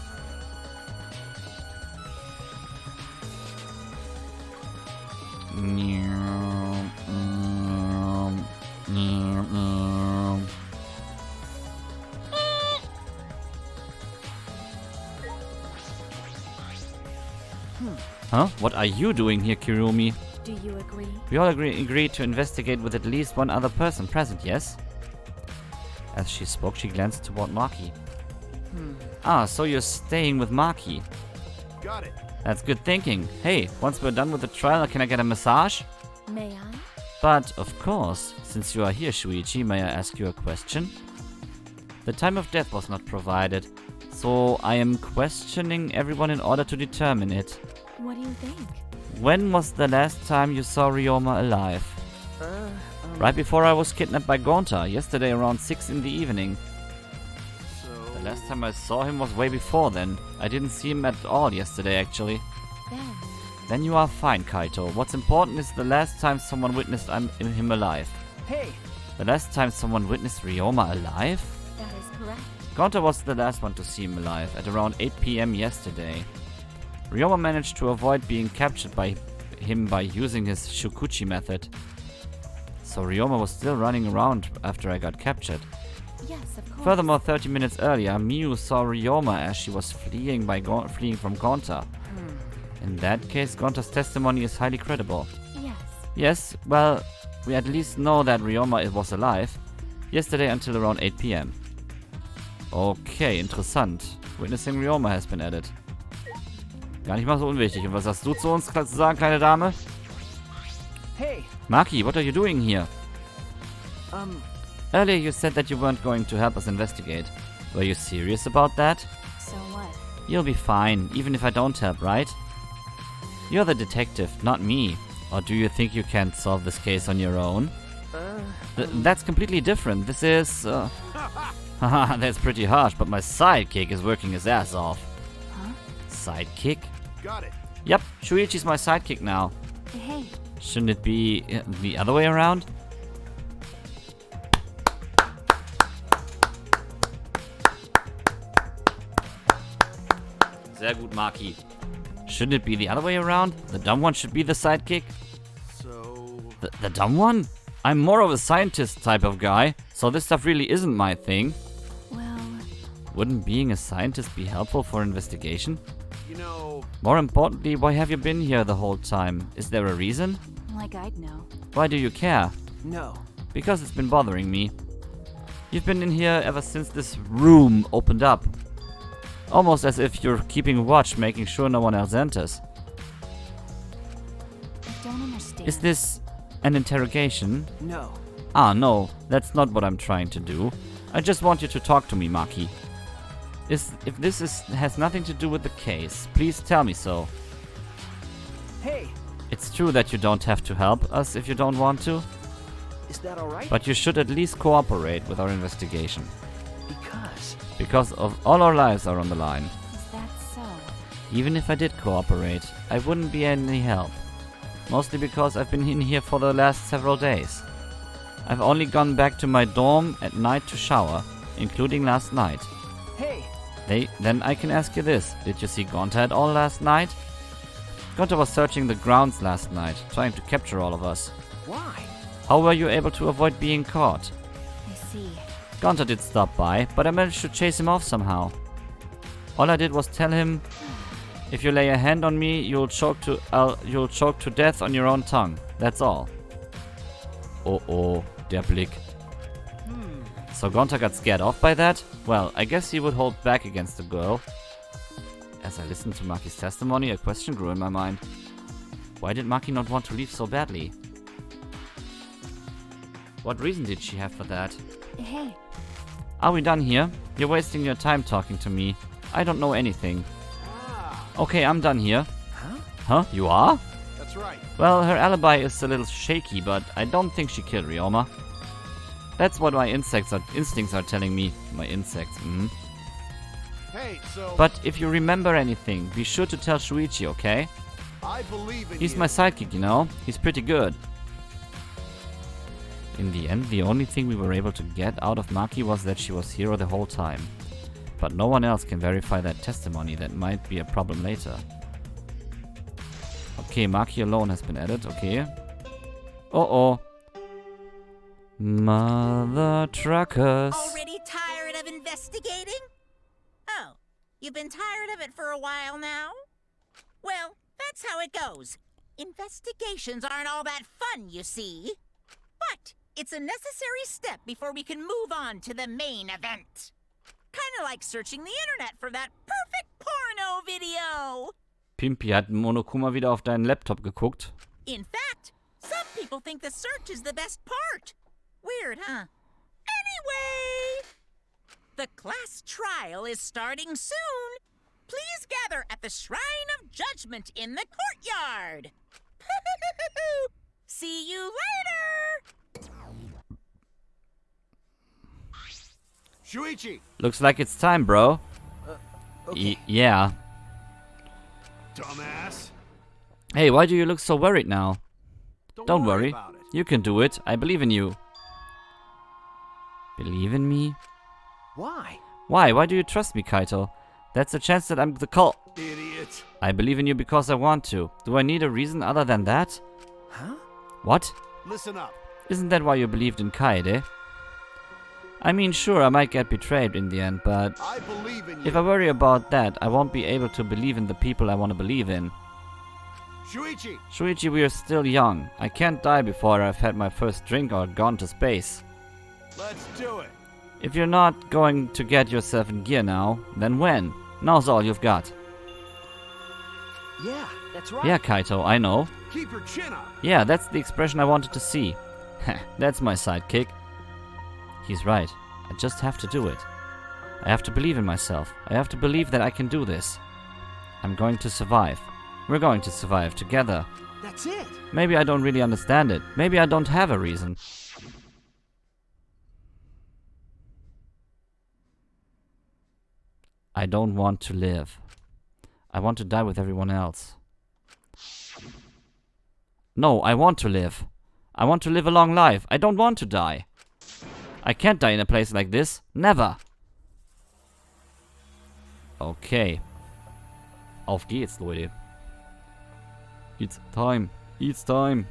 Huh? What are you doing here, Kirumi? Do you agree? We all agreed to investigate with at least one other person present, yes? As she spoke, she glanced toward Maki. Ah, so you're staying with Maki. Got it. That's good thinking. Hey, once we're done with the trial, can I get a massage? May I? But, of course, since you are here, Shuichi, may I ask you a question? The time of death was not provided, so I am questioning everyone in order to determine it. What do you think? When was the last time you saw Ryoma alive? Right before I was kidnapped by Gonta, yesterday around 6 in the evening. So... The last time I saw him was way before then. I didn't see him at all yesterday, actually. Then you are fine, Kaito. What's important is the last time someone witnessed him alive. Hey, The last time someone witnessed Ryoma alive? That is correct. Gonta was the last one to see him alive, at around 8 PM yesterday. Ryoma managed to avoid being captured by him by using his Shukuchi method. So Ryoma was still running around after I got captured. Yes, of course. Furthermore, 30 minutes earlier, Miu saw Ryoma as she was fleeing from Gonta. In that case, Gonta's testimony is highly credible. Yes. Yes, well, we at least know that Ryoma was alive. Yesterday until around 8 PM. Okay, interessant. Witnessing Ryoma has been added. Gar nicht mal so unwichtig. Und was hast du zu uns zu sagen, kleine Dame? hey, Maki, what are you doing here? Earlier you said that you weren't going to help us investigate. Were you serious about that? So what? You'll be fine, even if I don't help, right? You're the detective, not me. Or do you think you can solve this case on your own? That's completely different. This is... Haha, that's pretty harsh, but my sidekick is working his ass off. Huh? Sidekick? Got it. Yep, Shuichi's my sidekick now. Hey, Shouldn't it be the other way around? Sehr gut, Maki. Shouldn't it be the other way around? The dumb one should be the sidekick? So... The dumb one? I'm more of a scientist type of guy, so this stuff really isn't my thing. well, Wouldn't being a scientist be helpful for investigation? You know... More importantly, why have you been here the whole time? Is there a reason? like I'd know. Why do you care? no. Because it's been bothering me. You've been in here ever since this room opened up. Almost as if you're keeping watch, making sure no one else enters. I don't understand. Is this an interrogation? No. Ah, no, that's not what I'm trying to do. I just want you to talk to me, Maki. If this has nothing to do with the case, please tell me so. Hey, It's true that you don't have to help us if you don't want to, is that alright? but you should at least cooperate with our investigation. Because Because all our lives are on the line. Is that so? Even if I did cooperate, I wouldn't be any help. Mostly because I've been in here for the last several days. I've only gone back to my dorm at night to shower, including last night. hey, Then I can ask you this. Did you see Gonta at all last night? Gonta was searching the grounds last night, trying to capture all of us. why? How were you able to avoid being caught? I see. Gonta did stop by, but I managed to chase him off somehow. All I did was tell him, if you lay a hand on me, you'll choke to death on your own tongue. That's all. Oh, der Blick. So Gonta got scared off by that? Well, I guess he would hold back against the girl. As I listened to Maki's testimony, a question grew in my mind. Why did Maki not want to leave so badly? What reason did she have for that? Hey, Are we done here? You're wasting your time talking to me. I don't know anything. Okay, I'm done here. Huh? You are? That's right. Well, her alibi is a little shaky, but I don't think she killed Ryoma. That's what my instincts are telling me. My insects, Hey, so... But if you remember anything, be sure to tell Shuichi, okay? I believe in He's you. my sidekick, you know? He's pretty good. In the end, the only thing we were able to get out of Maki was that she was here the whole time. But no one else can verify that testimony. That might be a problem later. Okay, Maki alone has been added. Okay. Uh-oh. Mother truckers. Already tired of investigating? Oh, you've been tired of it for a while now? Well, that's how it goes. Investigations aren't all that fun, you see. But It's a necessary step before we can move on to the main event. Kinda like searching the internet for that perfect porno video. Pimpi, hat Monokuma wieder auf deinen Laptop geguckt? In fact, some people think the search is the best part. Weird, huh? Anyway, the class trial is starting soon. Please gather at the Shrine of Judgment in the courtyard. See you later! Shuichi! Looks like it's time, bro. Okay. Yeah. Dumbass. Hey, why do you look so worried now? Don't worry. about it. You can do it. I believe in you. Believe in me? Why? Why? Why do you trust me, Kaito? That's a chance that I'm the cult. Idiot. I believe in you because I want to. Do I need a reason other than that? Huh? What? Listen up. Isn't that why you believed in Kaede? I mean, sure, I might get betrayed in the end, but I believe in you. if I worry about that, I won't be able to believe in the people I want to believe in. Shuichi! Shuichi, we are still young. I can't die before I've had my first drink or gone to space. Let's do it. If you're not going to get yourself in gear now, then when? Now's all you've got. Yeah, that's right. Yeah, Kaito, I know. Keep your chin up. Yeah, that's the expression I wanted to see. That's my sidekick. He's right. I just have to do it. I have to believe in myself. I have to believe that I can do this. I'm going to survive. We're going to survive together. That's it. Maybe I don't really understand it. Maybe I don't have a reason. I don't want to live. I want to die with everyone else. No, I want to live. I want to live a long life. I don't want to die. I can't die in a place like this. Never. Okay. Auf geht's, Leute. It's time. It's time.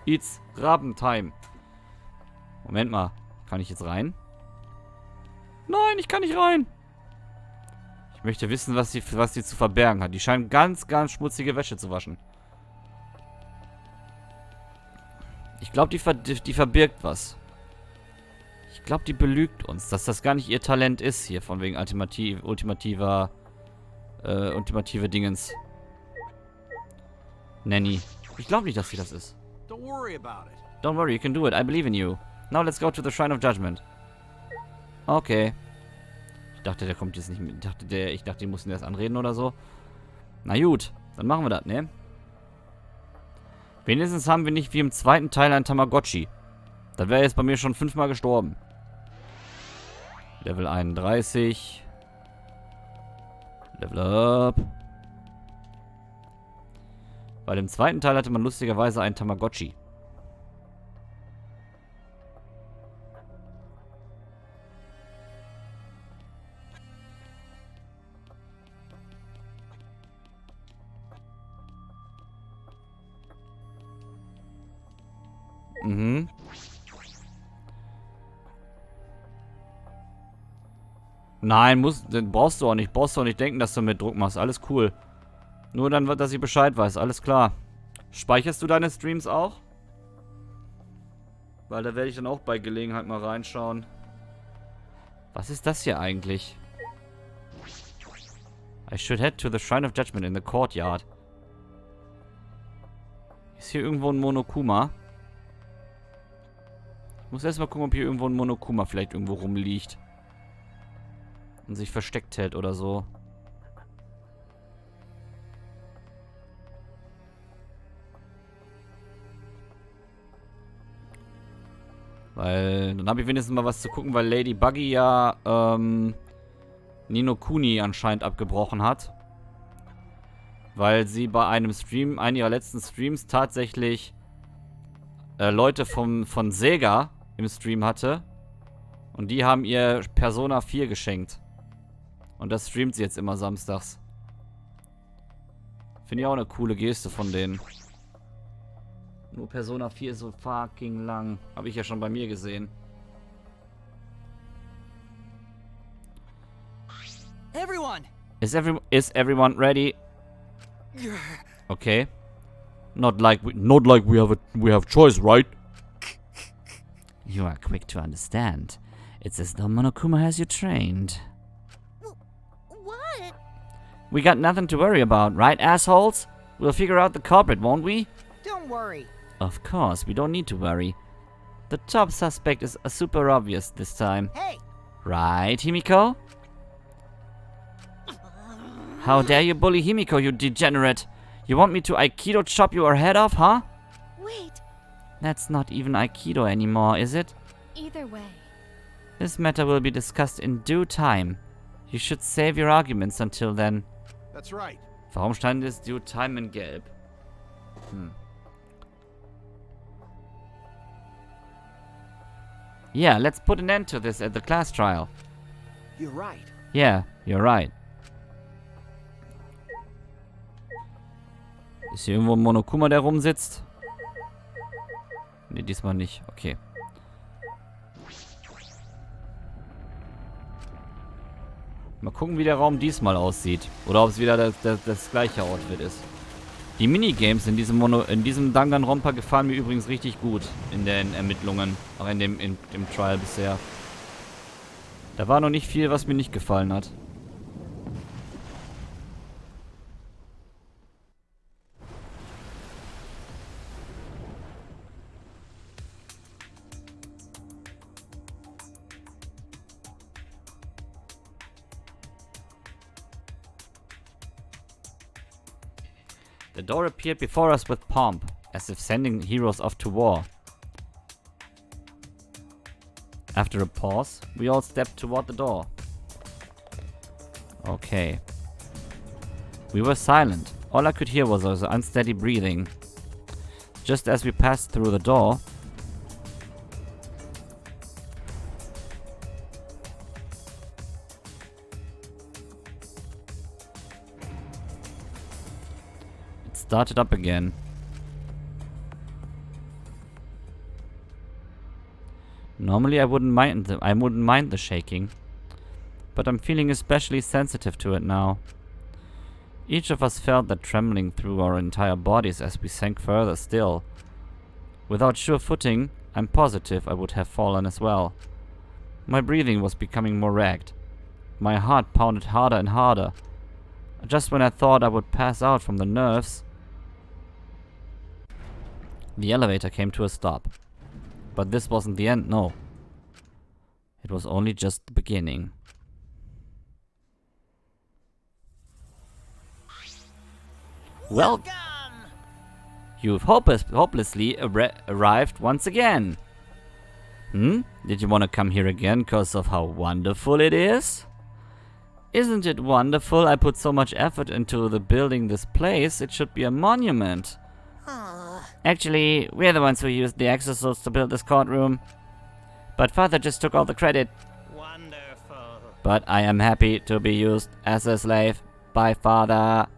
It's Rabentime. Moment mal. Kann ich jetzt rein? Nein, ich kann nicht rein. Ich möchte wissen, was sie zu verbergen hat. Die scheint ganz, ganz schmutzige Wäsche zu waschen. Ich glaube, die verbirgt was. Ich glaube, die belügt uns, dass das gar nicht ihr Talent ist hier, von wegen ultimative Dingens. Nanny. Ich glaube nicht, dass sie das ist. Don't worry about it. Don't worry, you can do it. I believe in you. Now let's go to the Shrine of Judgment. Okay. Ich dachte, der kommt jetzt nicht mit. Ich dachte, die mussten erst anreden oder so. Na gut, dann machen wir das, ne? Wenigstens haben wir nicht wie im zweiten Teil ein Tamagotchi. Das wäre jetzt bei mir schon 5-mal gestorben. Level 31. Level up. Weil im zweiten Teil hatte man lustigerweise einen Tamagotchi. Mhm. Nein, brauchst du auch nicht. Brauchst du auch nicht denken, dass du mit Druck machst. Alles cool. Nur dann, dass ich Bescheid weiß. Alles klar. Speicherst du deine Streams auch? Weil da werde ich dann auch bei Gelegenheit mal reinschauen. Was ist das hier eigentlich? I should head to the Shrine of Judgment in the courtyard. Ist hier irgendwo ein Monokuma? Ich muss erstmal gucken, ob hier irgendwo ein Monokuma vielleicht irgendwo rumliegt. Und sich versteckt hält oder so. Weil, dann habe ich wenigstens mal was zu gucken, weil Lady Buggy ja, Nino Kuni anscheinend abgebrochen hat. Weil sie bei einem Stream, einen ihrer letzten Streams, tatsächlich Leute von Sega im Stream hatte. Und die haben ihr Persona 4 geschenkt. Und das streamt sie jetzt immer samstags. Finde ich auch eine coole Geste von denen. Nur Persona 4 ist so fucking lang. Habe ich ja schon bei mir gesehen. Everyone. Is everyone ready? Okay. Not like we have choice, right? You are quick to understand. It's as though Monokuma has you trained. What? We got nothing to worry about, right, assholes? We'll figure out the culprit, won't we? Don't worry. Of course, we don't need to worry. The top suspect is super obvious this time. Hey! Right, Himiko? How dare you bully Himiko, you degenerate? You want me to Aikido chop your head off, huh? Wait. That's not even Aikido anymore, is it? Either way. This matter will be discussed in due time. You should save your arguments until then. That's right. Warum stand es due time in gelb? Yeah, let's put an end to this at the class trial. You're right. Yeah, you're right. Ist hier irgendwo ein Monokuma, der rumsitzt? Ne, diesmal nicht. Okay. Mal gucken, wie der Raum diesmal aussieht. Oder ob es wieder das gleiche Outfit ist. Die Minigames in diesem Danganronpa gefallen mir übrigens richtig gut. In den Ermittlungen. Auch in dem Trial bisher. Da war noch nicht viel, was mir nicht gefallen hat. The door appeared before us with pomp, as if sending heroes off to war. After a pause, we all stepped toward the door. Okay. We were silent. All I could hear was our unsteady breathing. Just as we passed through the door, it started up again. Normally I wouldn't mind the shaking, but I'm feeling especially sensitive to it now. Each of us felt that trembling through our entire bodies as we sank further still. Without sure footing, I'm positive I would have fallen as well. My breathing was becoming more ragged. My heart pounded harder and harder. Just when I thought I would pass out from the nerves, the elevator came to a stop. But this wasn't the end, no. It was only just the beginning. Well, you've hopelessly arrived once again. Did you want to come here again because of how wonderful it is? Isn't it wonderful? I put so much effort into building this place. It should be a monument. Actually, we're the ones who used the exosuits to build this courtroom. But Father just took all the credit. Wonderful. But I am happy to be used as a slave by Father.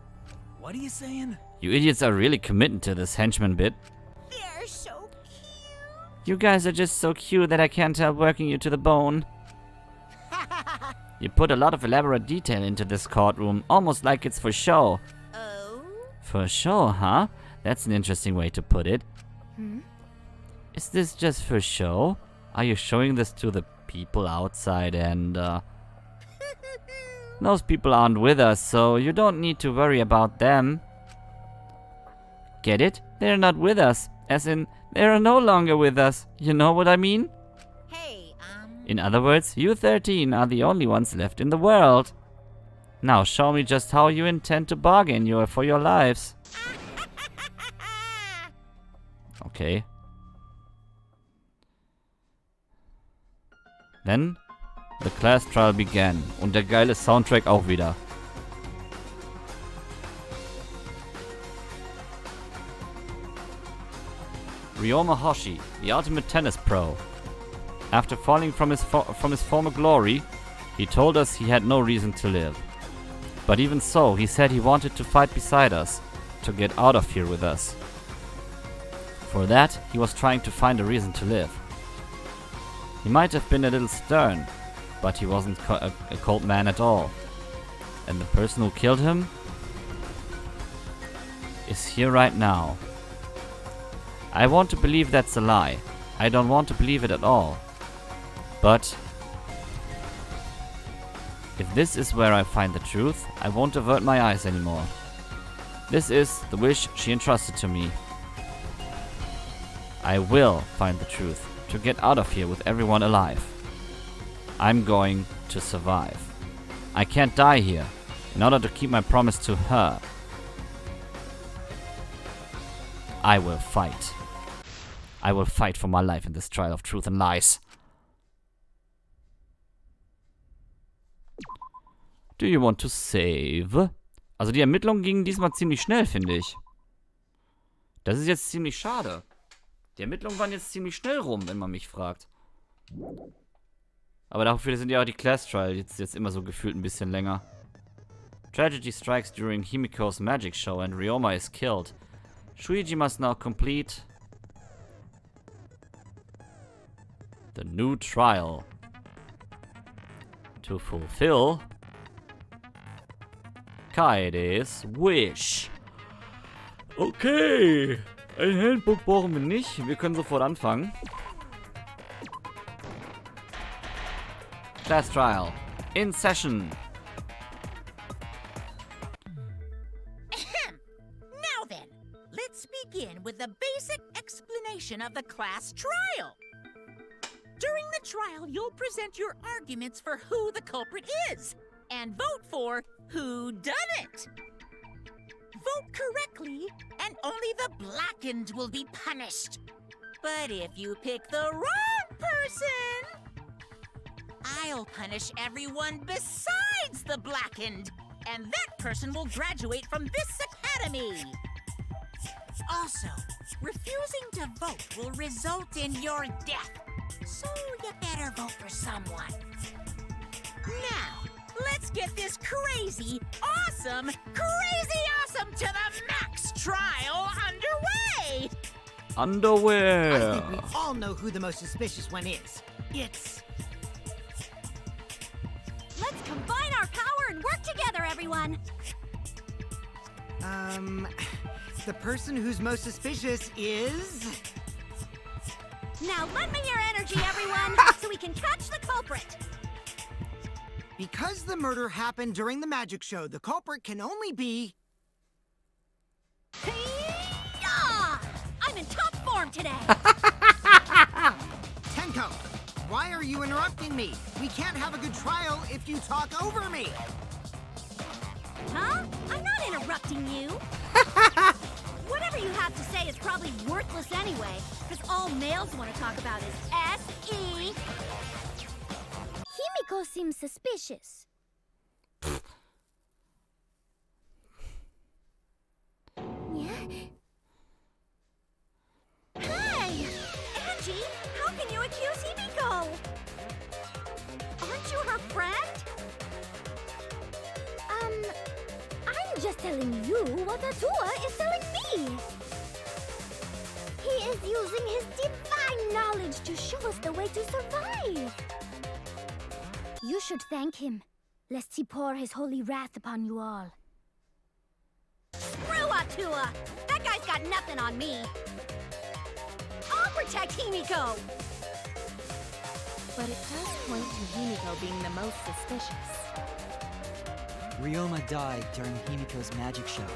What are you saying? You idiots are really committed to this henchman bit. They're so cute. You guys are just so cute that I can't help working you to the bone. You put a lot of elaborate detail into this courtroom, almost like it's for show. Oh? For show, huh? That's an interesting way to put it. Is this just for show? Are you showing this to the people outside and, those people aren't with us, so you don't need to worry about them. Get it? They're not with us. As in, they're no longer with us. You know what I mean? Hey, In other words, you 13 are the only ones left in the world. Now show me just how you intend to bargain for your lives. Okay. Then the class trial began. Und der geile Soundtrack auch wieder. Ryoma Hoshi, the ultimate tennis pro. After falling from his former glory, he told us he had no reason to live. But even so, he said he wanted to fight beside us, to get out of here with us. For that, he was trying to find a reason to live. He might have been a little stern, but he wasn't a cold man at all. And the person who killed him is here right now. I want to believe that's a lie, I don't want to believe it at all. But if this is where I find the truth, I won't avert my eyes anymore. This is the wish she entrusted to me. I will find the truth to get out of here with everyone alive. I'm going to survive. I can't die here in order to keep my promise to her. I will fight. I will fight for my life in this trial of truth and lies. Do you want to save? Also die Ermittlungen gingen diesmal ziemlich schnell, finde ich. Das ist jetzt ziemlich schade. Die Ermittlungen waren jetzt ziemlich schnell rum, wenn man mich fragt. Aber dafür sind ja auch die Class Trial jetzt immer so gefühlt ein bisschen länger. Tragedy strikes during Himiko's magic show and Ryoma is killed. Shuichi must now complete the new trial to fulfill Kaede's wish. Okay. Ein Handbook brauchen wir nicht. Wir können sofort anfangen. Class Trial. In session. Now then, let's begin with the basic explanation of the class trial. During the trial, you'll present your arguments for who the culprit is and vote for who done it. Vote correctly, and only the blackened will be punished. But if you pick the wrong person, I'll punish everyone besides the blackened, and that person will graduate from this academy. Also, refusing to vote will result in your death, so you better vote for someone. Now, let's get this crazy awesome to the max trial underway! Underwear. I think we all know who the most suspicious one is. It's... Let's combine our power and work together, everyone. The person who's most suspicious is... Now lend me your energy, everyone, so we can catch the culprit. Because the murder happened during the magic show, the culprit can only be... Yeah! I'm in top form today. Tenko, why are you interrupting me? We can't have a good trial if you talk over me. Huh? I'm not interrupting you. Whatever you have to say is probably worthless anyway, because all males want to talk about is S.E. Himiko seems suspicious. Hey! Angie, how can you accuse Himiko? Aren't you her friend? I'm just telling you what Atua is telling me. He is using his divine knowledge to show us the way to survive. You should thank him, lest he pour his holy wrath upon you all. Screw Atua! That guy's got nothing on me. I'll protect Himiko! But it does point to Himiko being the most suspicious. Ryoma died during Himiko's magic show.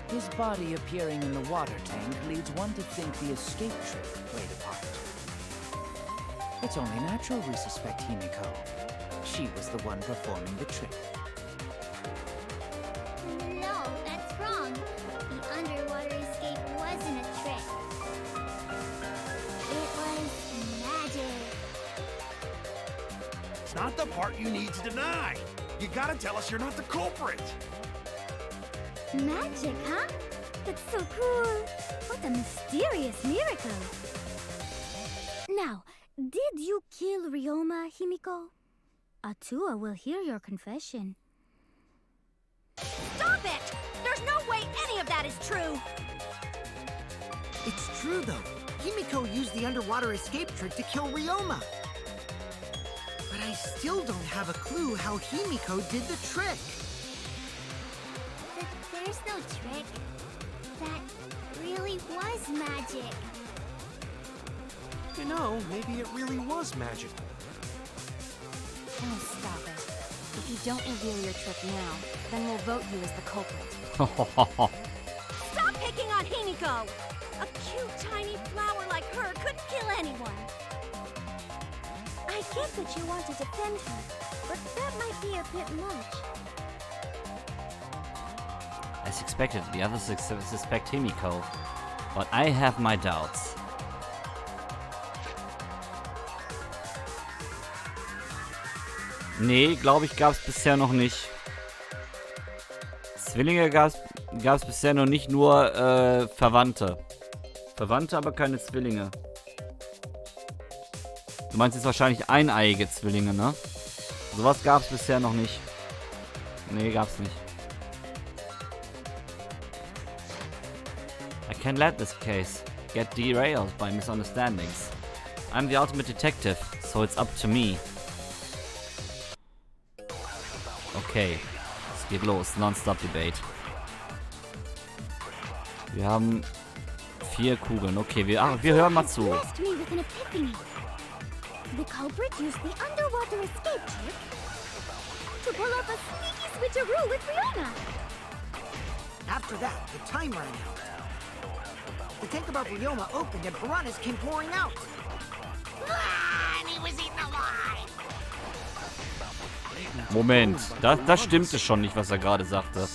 His body appearing in the water tank leads one to think the escape trick played a part. It's only natural we suspect Himiko. She was the one performing the trick. No, that's wrong. The underwater escape wasn't a trick. It was magic. It's not the part you need to deny. You gotta tell us you're not the culprit. Magic, huh? That's so cool. What a mysterious miracle. Now, did you kill Ryoma, Himiko? Atua will hear your confession. Stop it! There's no way any of that is true! It's true, though. Himiko used the underwater escape trick to kill Ryoma. But I still don't have a clue how Himiko did the trick. There's no trick. That really was magic. you know, maybe it really was magical. Oh, stop it. If you don't reveal your trick now, then we'll vote you as the culprit. Stop picking on Himiko! A cute, tiny flower like her couldn't kill anyone. I get that you want to defend her, but that might be a bit much. As expected, the others suspect Himiko, but I have my doubts. Nee, glaube ich, gab es bisher noch nicht. Zwillinge gab es bisher noch nicht, nur Verwandte. Verwandte, aber keine Zwillinge. Du meinst jetzt wahrscheinlich eineiige Zwillinge, ne? Sowas gab es bisher noch nicht. Nee, gab's nicht. I can't let this case get derailed by misunderstandings. I'm the ultimate detective, so it's up to me. Okay, es geht los. Non-stop Debate. Wir haben 4 Kugeln. Okay, wir hören mal zu. Blessed me with an epiphany. The culprit used the underwater escape trick to pull off a sneaky switcheroo with Rihanna. After that, the time ran out. The tank above Ryoma opened and piranhas came pouring out. And he was eaten alive! Moment, das stimmte schon nicht, was er gerade sagte.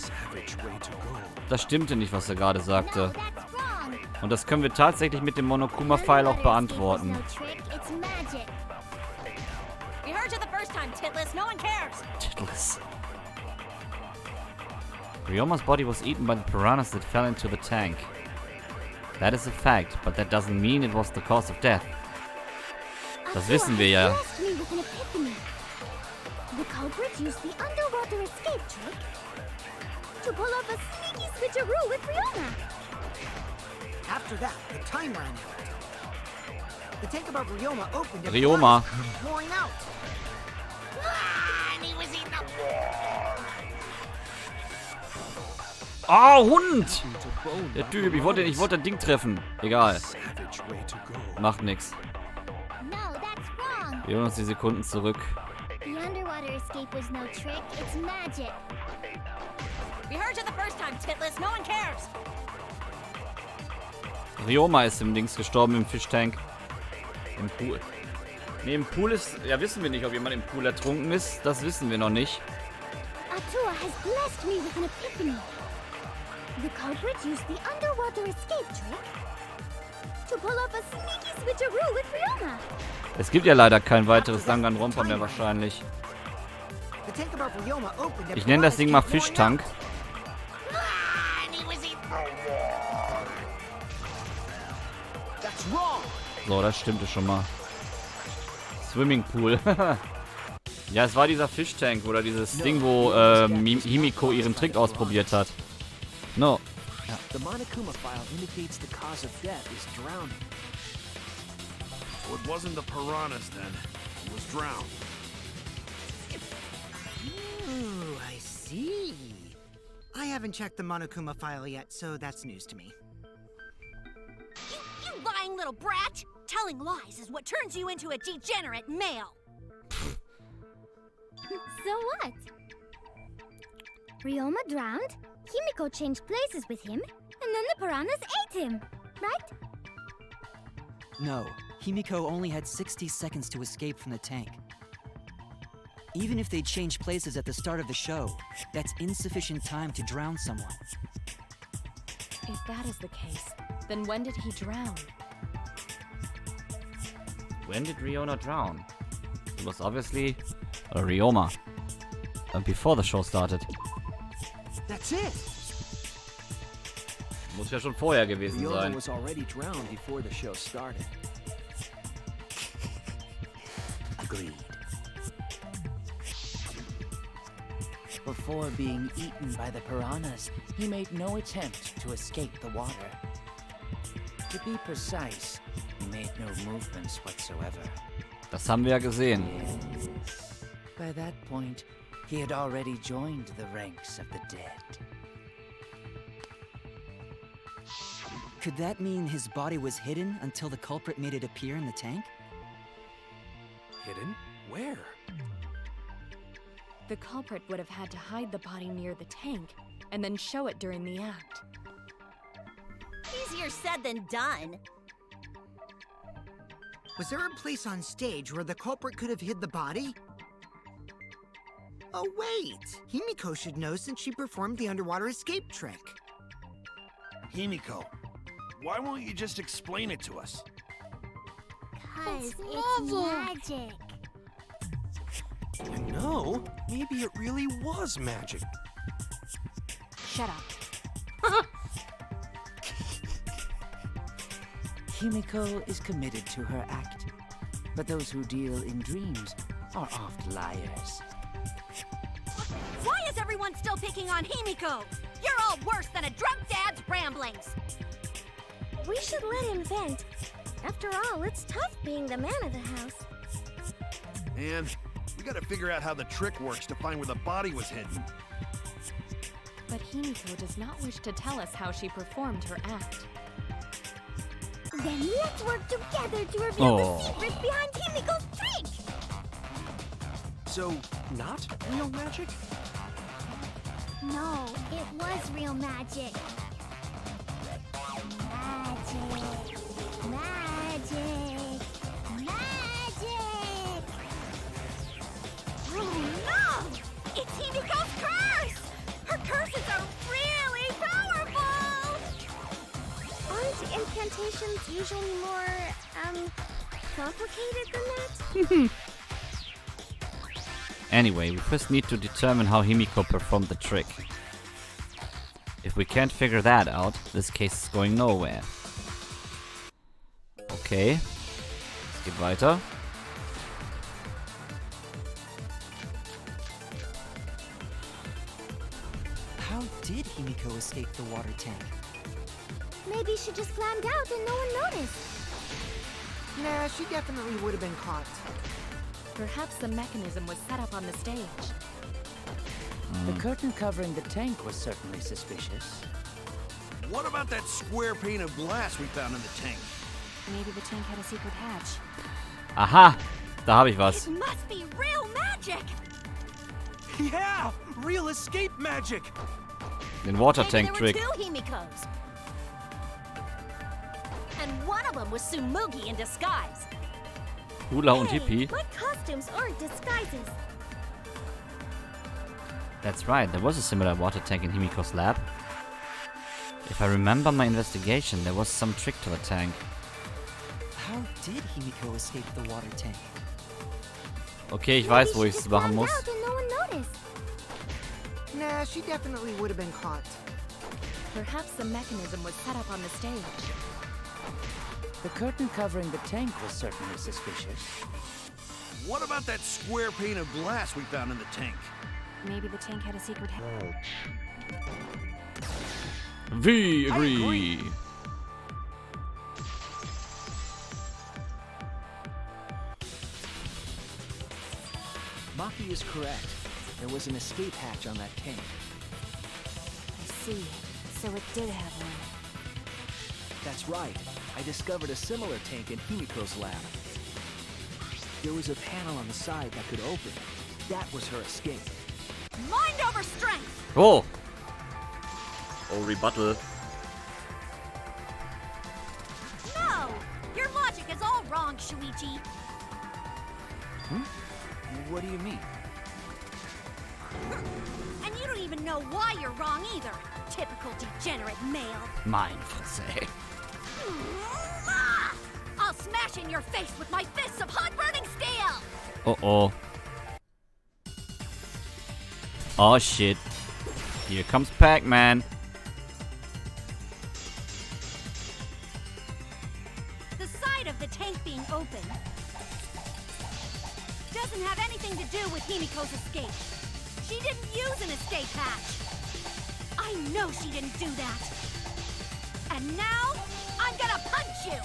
Das stimmte nicht, was er gerade sagte. That's wrong! Und das können wir tatsächlich mit dem Monokuma-Pfeil auch beantworten. No trick, it's magic. We heard you the first time, Titless. No one cares. Titless. Ryoma's body was eaten by the piranhas that fell into the tank. That is a fact, but that doesn't mean it was the cause of death. Das wissen wir ja. Blessed me with an epiphany. The culprit used the underwater escape trick to pull off a sneaky switcheroo with Rihanna. After that, the time ran out. The tank above Ryoma opened and Ryoma. piranhas came pouring out. And he was eaten alive! Ah, Hund! Der Typ, ich wollte das Ding treffen. Egal. Macht nix. No, that's wrong! Wir holen uns die Sekunden zurück. The underwater escape was no trick, it's magic. We heard you the first time, Titless. No one cares. Ryoma ist im Dings gestorben, im Fischtank. Im Pool. Ne, im Pool ist... Ja, wissen wir nicht, ob jemand im Pool ertrunken ist. Das wissen wir noch nicht. Atua has blessed me with an epiphany. The culprit used the underwater escape trick to pull off a sneaky switcheroo with Rihanna. Es gibt ja leider kein weiteres Danganronpa mehr wahrscheinlich. The tank above Ryoma opened and Ich nenne das Ding mal piranhas came pouring Fischtank. And he was eaten That's wrong! So, das stimmte schon mal. Swimmingpool. Ja, es war dieser Fischtank oder dieses Ding, wo Himiko ihren Trick ausprobiert hat. No. The Monokuma file indicates the cause of death is drowning. So it wasn't the piranhas then. It was drowned. Ooh, I see. I haven't checked the Monokuma file yet, so that's news to me. You lying little brat! Telling lies is what turns you into a degenerate male. So what? Ryoma drowned, Himiko changed places with him, and then the piranhas ate him, right? No, Himiko only had 60 seconds to escape from the tank. Even if they changed places at the start of the show, that's insufficient time to drown someone. If that is the case, then when did he drown? When did Ryoma drown? It was obviously Ryoma. Before the show started. That's it! Muss ja schon vorher gewesen Ryoma sein. was already drowned before the show started. Agreed. Before being eaten by the piranhas, he made no attempt to escape the water. To be precise, he made no movements whatsoever. Das haben wir ja gesehen. By that point, he had already joined the ranks of the dead. Could that mean his body was hidden until the culprit made it appear in the tank? Hidden? Where? The culprit would have had to hide the body near the tank, and then show it during the act. Easier said than done. Was there a place on stage where the culprit could have hid the body? Oh, wait! Himiko should know since she performed the underwater escape trick. Himiko, why won't you just explain it to us? 'Cause it's magic. You know, maybe it really was magic. Shut up. Himiko is committed to her act, but those who deal in dreams are oft liars. Why is everyone still picking on Himiko? You're all worse than a drunk dad's ramblings. We should let him vent. After all, it's tough being the man of the house. And we gotta figure out how the trick works to find where the body was hidden. But Himiko does not wish to tell us how she performed her act. Then let's work together to reveal Oh. the secret behind Himiko's trick! So, not real magic? No, it was real magic. Magic. Magic. Magic. Oh no! It's Himiko's curse! Her curses are really powerful! Aren't incantations usually more, complicated than that? Anyway, we first need to determine how Himiko performed the trick. If we can't figure that out, this case is going nowhere. Okay. Es geht weiter. How did Himiko escape the water tank? Maybe she just climbed out and no one noticed. Nah, she definitely would have been caught. Perhaps the mechanism was set up on the stage. The curtain covering the tank was certainly suspicious. What about that square pane of glass we found in the tank? Maybe the tank had a secret hatch. Aha! Da habe ich was. It must be real magic! Yeah! Real escape magic! Den Water Maybe Tank there were Trick. two Himikos. And one of them was Tsumugi in disguise. Hula und Hey, Hippie. but costumes aren't disguises. That's right, there was a similar water tank in Himiko's lab. If I remember my investigation, there was some trick to the tank. How did Himiko escape the water tank? Okay, ich Maybe weiß, wo she ich es just machen climbed muss. out and no one noticed. Nah, she definitely would have been caught. Perhaps the mechanism was set up on the stage. The curtain covering the tank was certainly suspicious. What about that square pane of glass we found in the tank? Maybe the tank had a secret hatch. We I agree. Maki is correct. There was an escape hatch on that tank. I see. So it did have one. That's right. I discovered a similar tank in Himiko's lab. There was a panel on the side that could open. That was her escape. Mind over strength! Oh! Oh, Rebuttal. No! Your logic is all wrong, Shuichi. What do you mean? And you don't even know why you're wrong either. Typical degenerate male. Mein Fresse. I'll smash in your face with my fists of hot burning steel! Oh. Oh shit. Here comes Pac-Man. The side of the tank being open doesn't have anything to do with Himiko's escape. She didn't use an escape hatch. I know she didn't do that. And now, I'm gonna punch you!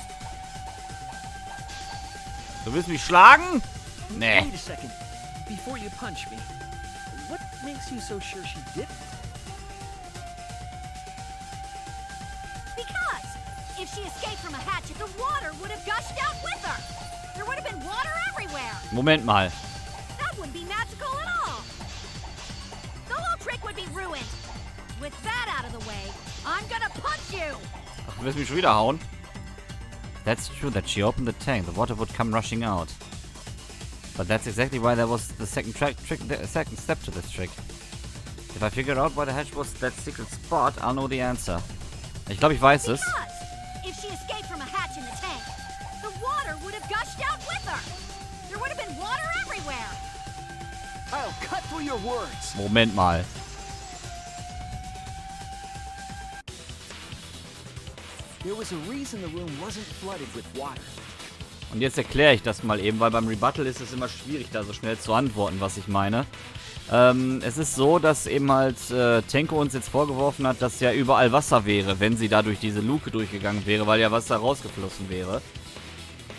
Du willst mich schlagen? Nee. Wait a second. Before you punch me, what makes you so sure she didn't? Because she escaped from a hatch if the water would have gushed out with her. There would have been water everywhere. Moment mal. That wouldn't be magical at all. The whole trick would be ruined. With that out of the way, I'm gonna punch you. Ach, du willst mich schon wieder hauen? That's true that she opened the tank. The water would come rushing out. But that's exactly why there was the second second step to this trick. If I figure out why the hatch was that secret spot, I'll know the answer. Ich glaube, ich weiß es. Because if she escaped from a hatch in the tank, the water would have gushed out with her. There would have been water everywhere. I'll cut through your words. Moment mal. There was a reason the room wasn't flooded with water. Und jetzt erkläre ich das mal eben, weil beim Rebuttal ist es immer schwierig, da so schnell zu antworten, was ich meine. Es ist so, dass eben halt Tenko uns jetzt vorgeworfen hat, dass ja überall Wasser wäre, wenn sie da durch diese Luke durchgegangen wäre, weil ja Wasser rausgeflossen wäre.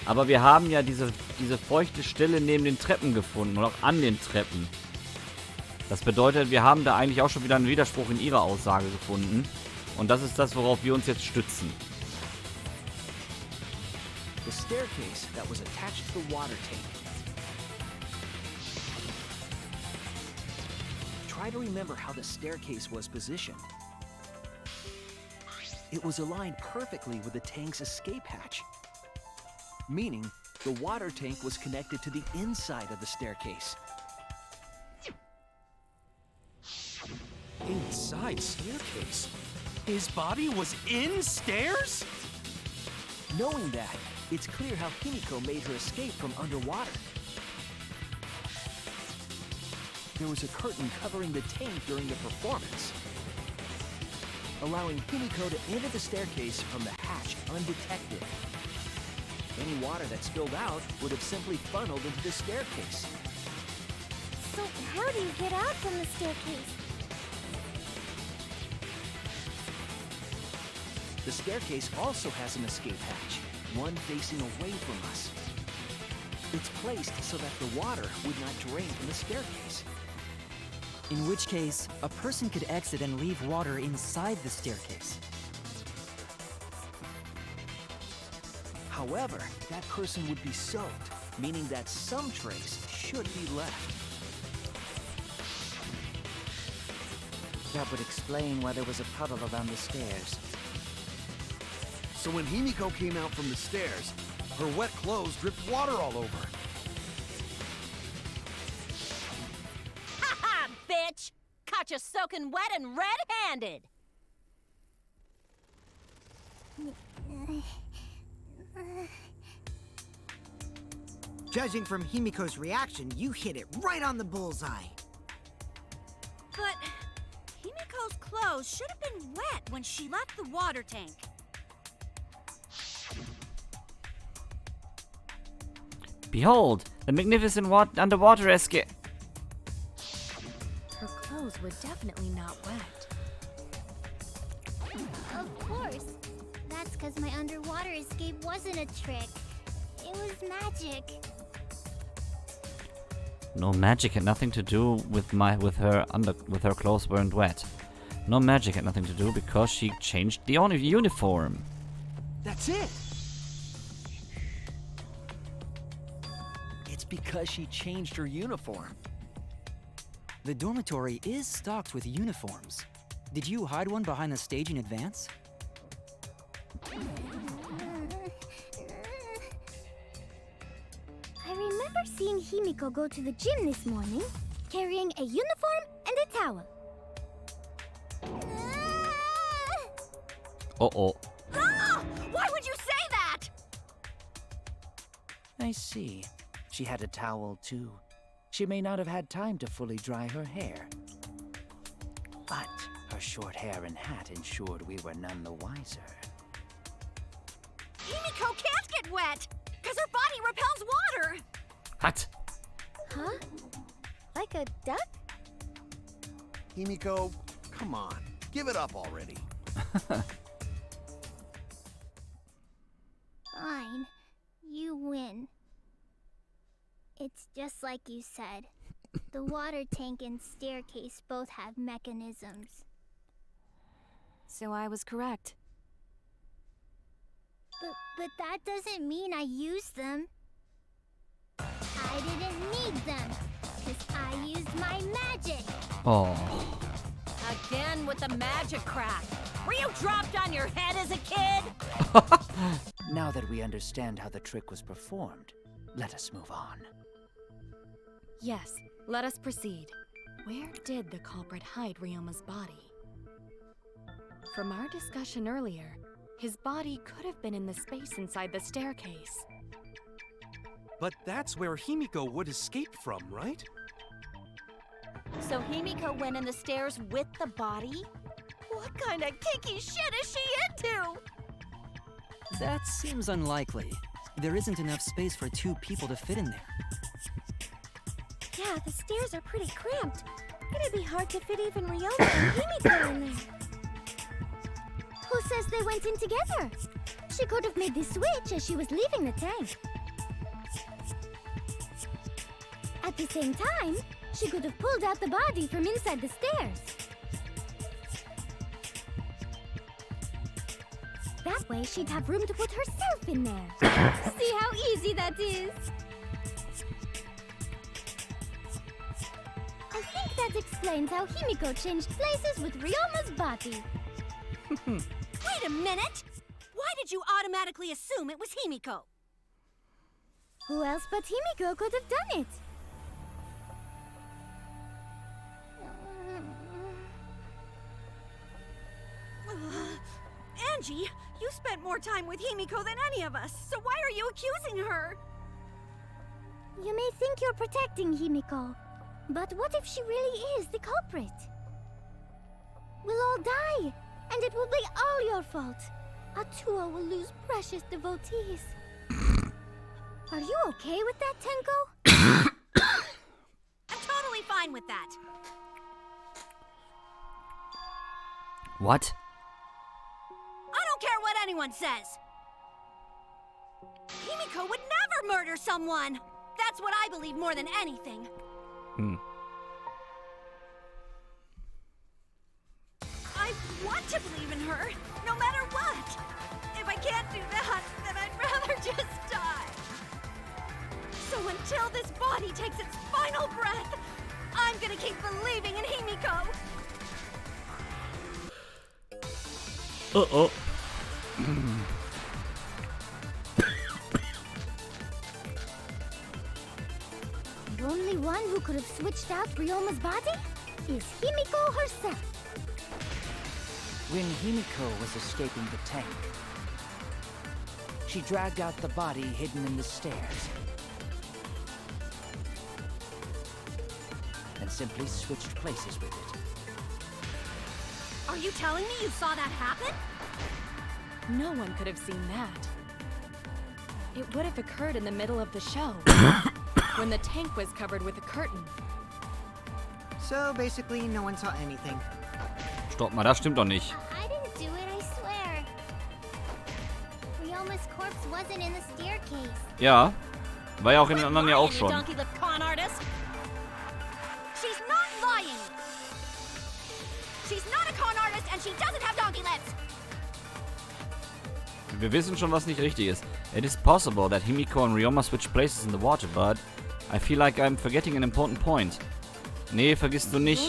Aber wir haben ja diese feuchte Stelle neben den Treppen gefunden und auch an den Treppen. Das bedeutet, wir haben da eigentlich auch schon wieder einen Widerspruch in ihrer Aussage gefunden. Und das ist das, worauf wir uns jetzt stützen. The staircase that was attached to the water tank. Try to remember how the staircase was positioned. It was aligned perfectly with the tank's escape hatch, meaning the water tank was connected to the inside of the staircase. Inside staircase? His body was in stairs? Knowing that, it's clear how Himiko made her escape from underwater. There was a curtain covering the tank during the performance, allowing Himiko to enter the staircase from the hatch undetected. Any water that spilled out would have simply funneled into the staircase. So how do you get out from the staircase? The staircase also has an escape hatch, one facing away from us. It's placed so that the water would not drain from the staircase. In which case, a person could exit and leave water inside the staircase. However, that person would be soaked, meaning that some trace should be left. That would explain why there was a puddle around the stairs. So when Himiko came out from the stairs, her wet clothes dripped water all over. Ha ha, bitch! Caught you soaking wet and red-handed! Judging from Himiko's reaction, you hit it right on the bullseye. But Himiko's clothes should have been wet when she left the water tank. Behold, the magnificent underwater escape. Her clothes were definitely not wet. Of course. That's because my underwater escape wasn't a trick. It was magic. No magic had nothing to do with her clothes weren't wet. No magic had nothing to do because she changed the uniform. That's it! It's because she changed her uniform. The dormitory is stocked with uniforms. Did you hide one behind the stage in advance? I remember seeing Himiko go to the gym this morning, carrying a uniform and a towel. Uh-oh. Ah! Why would you say that? I see. She had a towel, too. She may not have had time to fully dry her hair. But her short hair and hat ensured we were none the wiser. Himiko can't get wet! Because her body repels water! What? Huh? Like a duck? Himiko, come on. Give it up already. Fine. You win. It's just like you said. The water tank and staircase both have mechanisms. So I was correct. But that doesn't mean I used them. I didn't need them, because I used my magic. Oh. Again with the magic crap. Were you dropped on your head as a kid? Now that we understand how the trick was performed, let us move on. Yes, let us proceed. Where did the culprit hide Ryoma's body? From our discussion earlier, his body could have been in the space inside the staircase. But that's where Himiko would escape from, right? So Himiko went in the stairs with the body? What kind of kinky shit is she into? That seems unlikely. There isn't enough space for 2 people to fit in there. Yeah, the stairs are pretty cramped. It'd be hard to fit even Ryoma and Himiko in there. Who says they went in together? She could have made the switch as she was leaving the tank. At the same time, she could have pulled out the body from inside the stairs. That way, she'd have room to put herself in there. See how easy that is? I think that explains how Himiko changed places with Ryoma's body. Wait a minute! Why did you automatically assume it was Himiko? Who else but Himiko could have done it? Angie, you spent more time with Himiko than any of us, so why are you accusing her? You may think you're protecting Himiko, but what if she really is the culprit? We'll all die, and it will be all your fault. Atua will lose precious devotees. Are you okay with that, Tenko? I'm totally fine with that. What? I don't care what anyone says. Himiko would never murder someone. That's what I believe more than anything. I want to believe in her, no matter what. If I can't do that, then I'd rather just die. So until this body takes its final breath, I'm gonna keep believing in Himiko. Uh-oh. The only one who could have switched out Ryoma's body is Himiko herself. When Himiko was escaping the tank, she dragged out the body hidden in the stairs and simply switched places with it. Are you telling me you saw that happen? No one could have seen that. It would have occurred in the middle of the show, when the tank was covered with a curtain. So basically, no one saw anything. Stopp mal, das stimmt doch nicht. I didn't do it, I swear. Ryoma's corpse wasn't in the staircase. Ja, war ja auch in den anderen ja auch schon. Donkey-lipped con artist. She's not lying. She's not a con artist and she doesn't have donkey lips. Wir wissen schon, was nicht richtig ist. It is possible that Himiko and Ryoma switch places in the water, but I feel like I'm forgetting an important point. Nee, vergisst du nicht.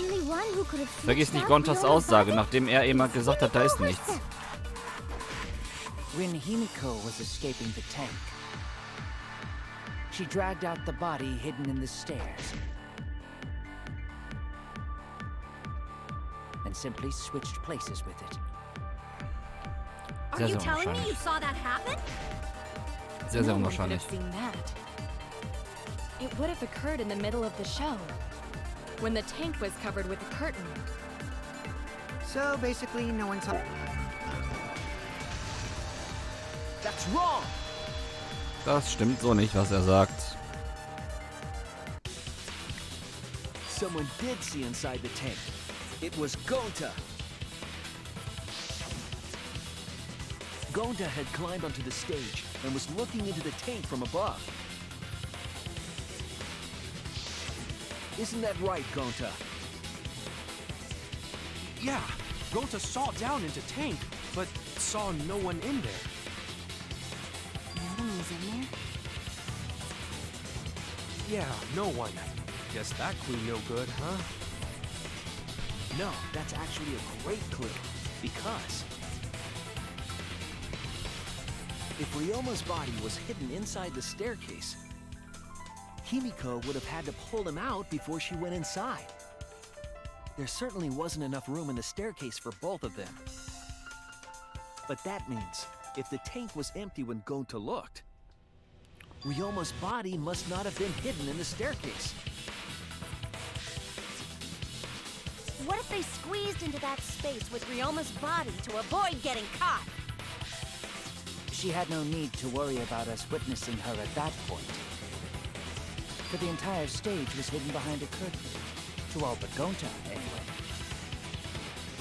Vergiss nicht Gontas Aussage, nachdem er eben gesagt hat, da ist nichts. When Himiko was escaping the tank, she dragged out the body hidden in the stairs and simply switched places with it. Are you telling me you saw that happen? Sehr, sehr No one could unwahrscheinlich. have seen that. It would have occurred in the middle of the show, when the tank was covered with a curtain. So basically, no one saw. That's wrong! Das stimmt so nicht, was er sagt. Someone did see inside the tank. It was Gonta. Gonta had climbed onto the stage and was looking into the tank from above. Isn't that right, Gonta? Yeah, Gonta saw down into tank, but saw no one in there. was in there? Yeah, no one. Guess that clue no good, huh? No, that's actually a great clue. Because if Ryoma's body was hidden inside the staircase, Himiko would have had to pull him out before she went inside. There certainly wasn't enough room in the staircase for both of them. But that means, if the tank was empty when Gonta looked, Ryoma's body must not have been hidden in the staircase. What if they squeezed into that space with Ryoma's body to avoid getting caught? She had no need to worry about us witnessing her at that point. For the entire stage was hidden behind a curtain. To all but Gonta, anyway.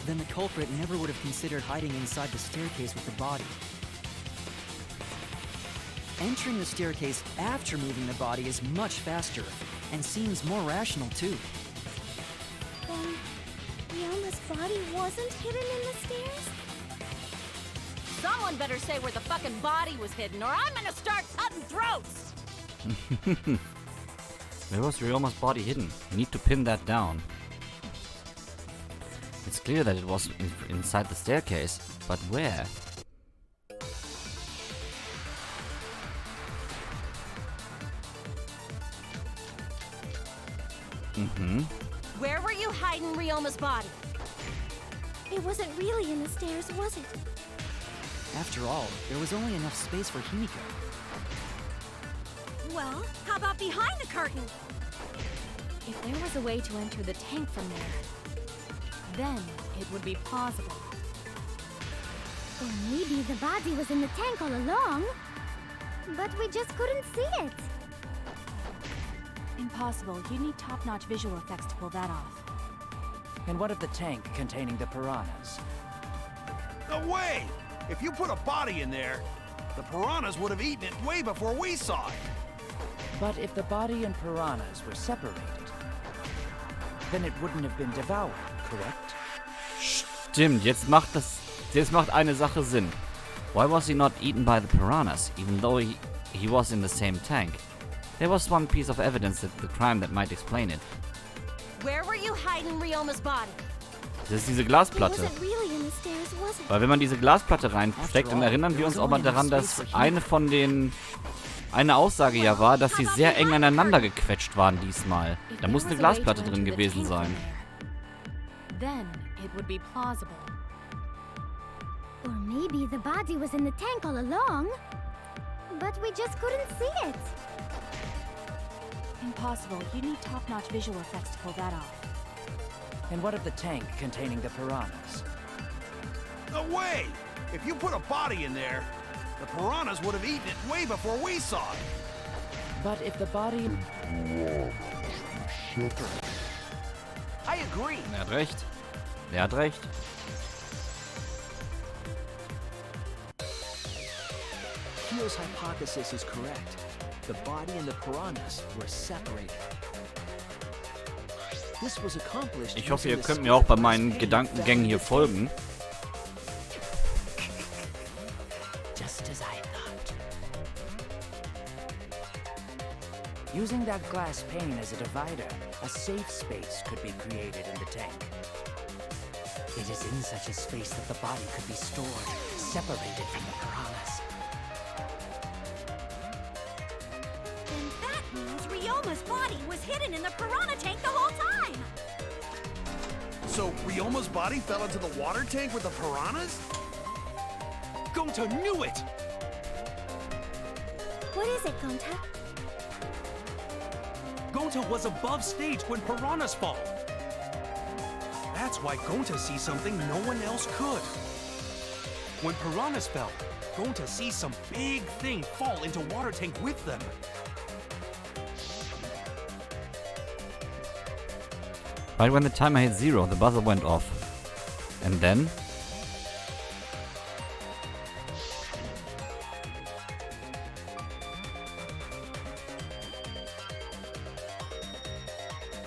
Then the culprit never would have considered hiding inside the staircase with the body. Entering the staircase after moving the body is much faster, and seems more rational too. Then, Ryoma's body wasn't hidden in the stairs? Someone better say where the fucking body was hidden, or I'm gonna start cutting throats! Where was Ryoma's body hidden? We need to pin that down. It's clear that it was inside the staircase, but where? Where were you hiding Ryoma's body? It wasn't really in the stairs, was it? After all, there was only enough space for Himiko. Well, how about behind the curtain? If there was a way to enter the tank from there, then it would be plausible. Or maybe the body was in the tank all along, but we just couldn't see it. Impossible. You need top-notch visual effects to pull that off. And what of the tank containing the piranhas? No way! If you put a body in there, the piranhas would have eaten it way before we saw it. But if the body and piranhas were separated, then it wouldn't have been devoured, correct? Stimmt, jetzt macht eine Sache Sinn. Why was he not eaten by the piranhas, even though he was in the same tank? There was one piece of evidence at the crime that might explain it. Where were you hiding Ryoma's body? Das ist diese It Glasplatte. wasn't really in the stairs, was it? Weil wenn man diese Glasplatte reinsteckt, dann erinnern wir uns auch mal daran, dass eine Aussage ja war, dass sie sehr eng aneinander gequetscht waren diesmal. Da muss eine Glasplatte drin gewesen sein. Then it would be plausible. Or maybe the body was in the tank all along, but we just couldn't see it. Impossible. You need top-notch visual effects to pull that off. And what of the tank containing the piranhas? No way! If you put a body in there, the piranhas would have eaten it way before we saw it. But if the body... I agree. Er hat recht. Er hat recht. Kyo's hypothesis is correct. The body and the piranhas were separated. This was accomplished. Ich hoffe, ihr könnt mir auch bei meinen Gedankengängen hier folgen. Just as I thought. Using that glass pane as a divider, a safe space could be created in the tank. It is in such a space that the body could be stored, separated from the piranhas. Then that means Ryoma's body was hidden in the piranha tank the whole time! So Ryoma's body fell into the water tank with the piranhas? Gonta knew it! What is it, Gonta? Gonta was above stage when piranhas fall. That's why Gonta sees something no one else could. When piranhas fell, Gonta sees some big thing fall into water tank with them. Right when the timer hit 0, the buzzer went off. And then...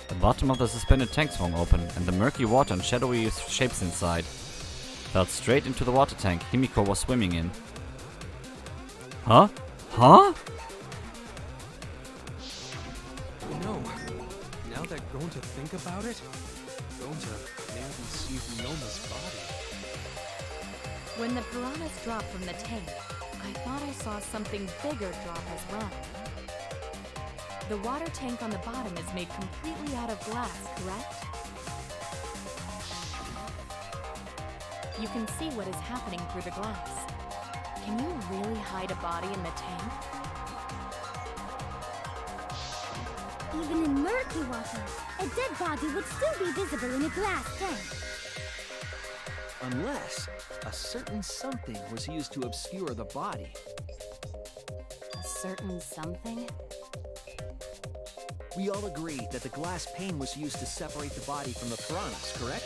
the bottom of the suspended tank swung open, and the murky water and shadowy shapes inside fell straight into the water tank Himiko was swimming in. Huh? Huh? No. Now that going to think about it, going to maybe see Ryoma's body. When the piranhas dropped from the tank, I thought I saw something bigger drop as well. The water tank on the bottom is made completely out of glass, correct? You can see what is happening through the glass. Can you really hide a body in the tank? Even in murky water, a dead body would still be visible in a glass tank. Unless a certain something was used to obscure the body. A certain something? We all agree that the glass pane was used to separate the body from the piranhas, correct?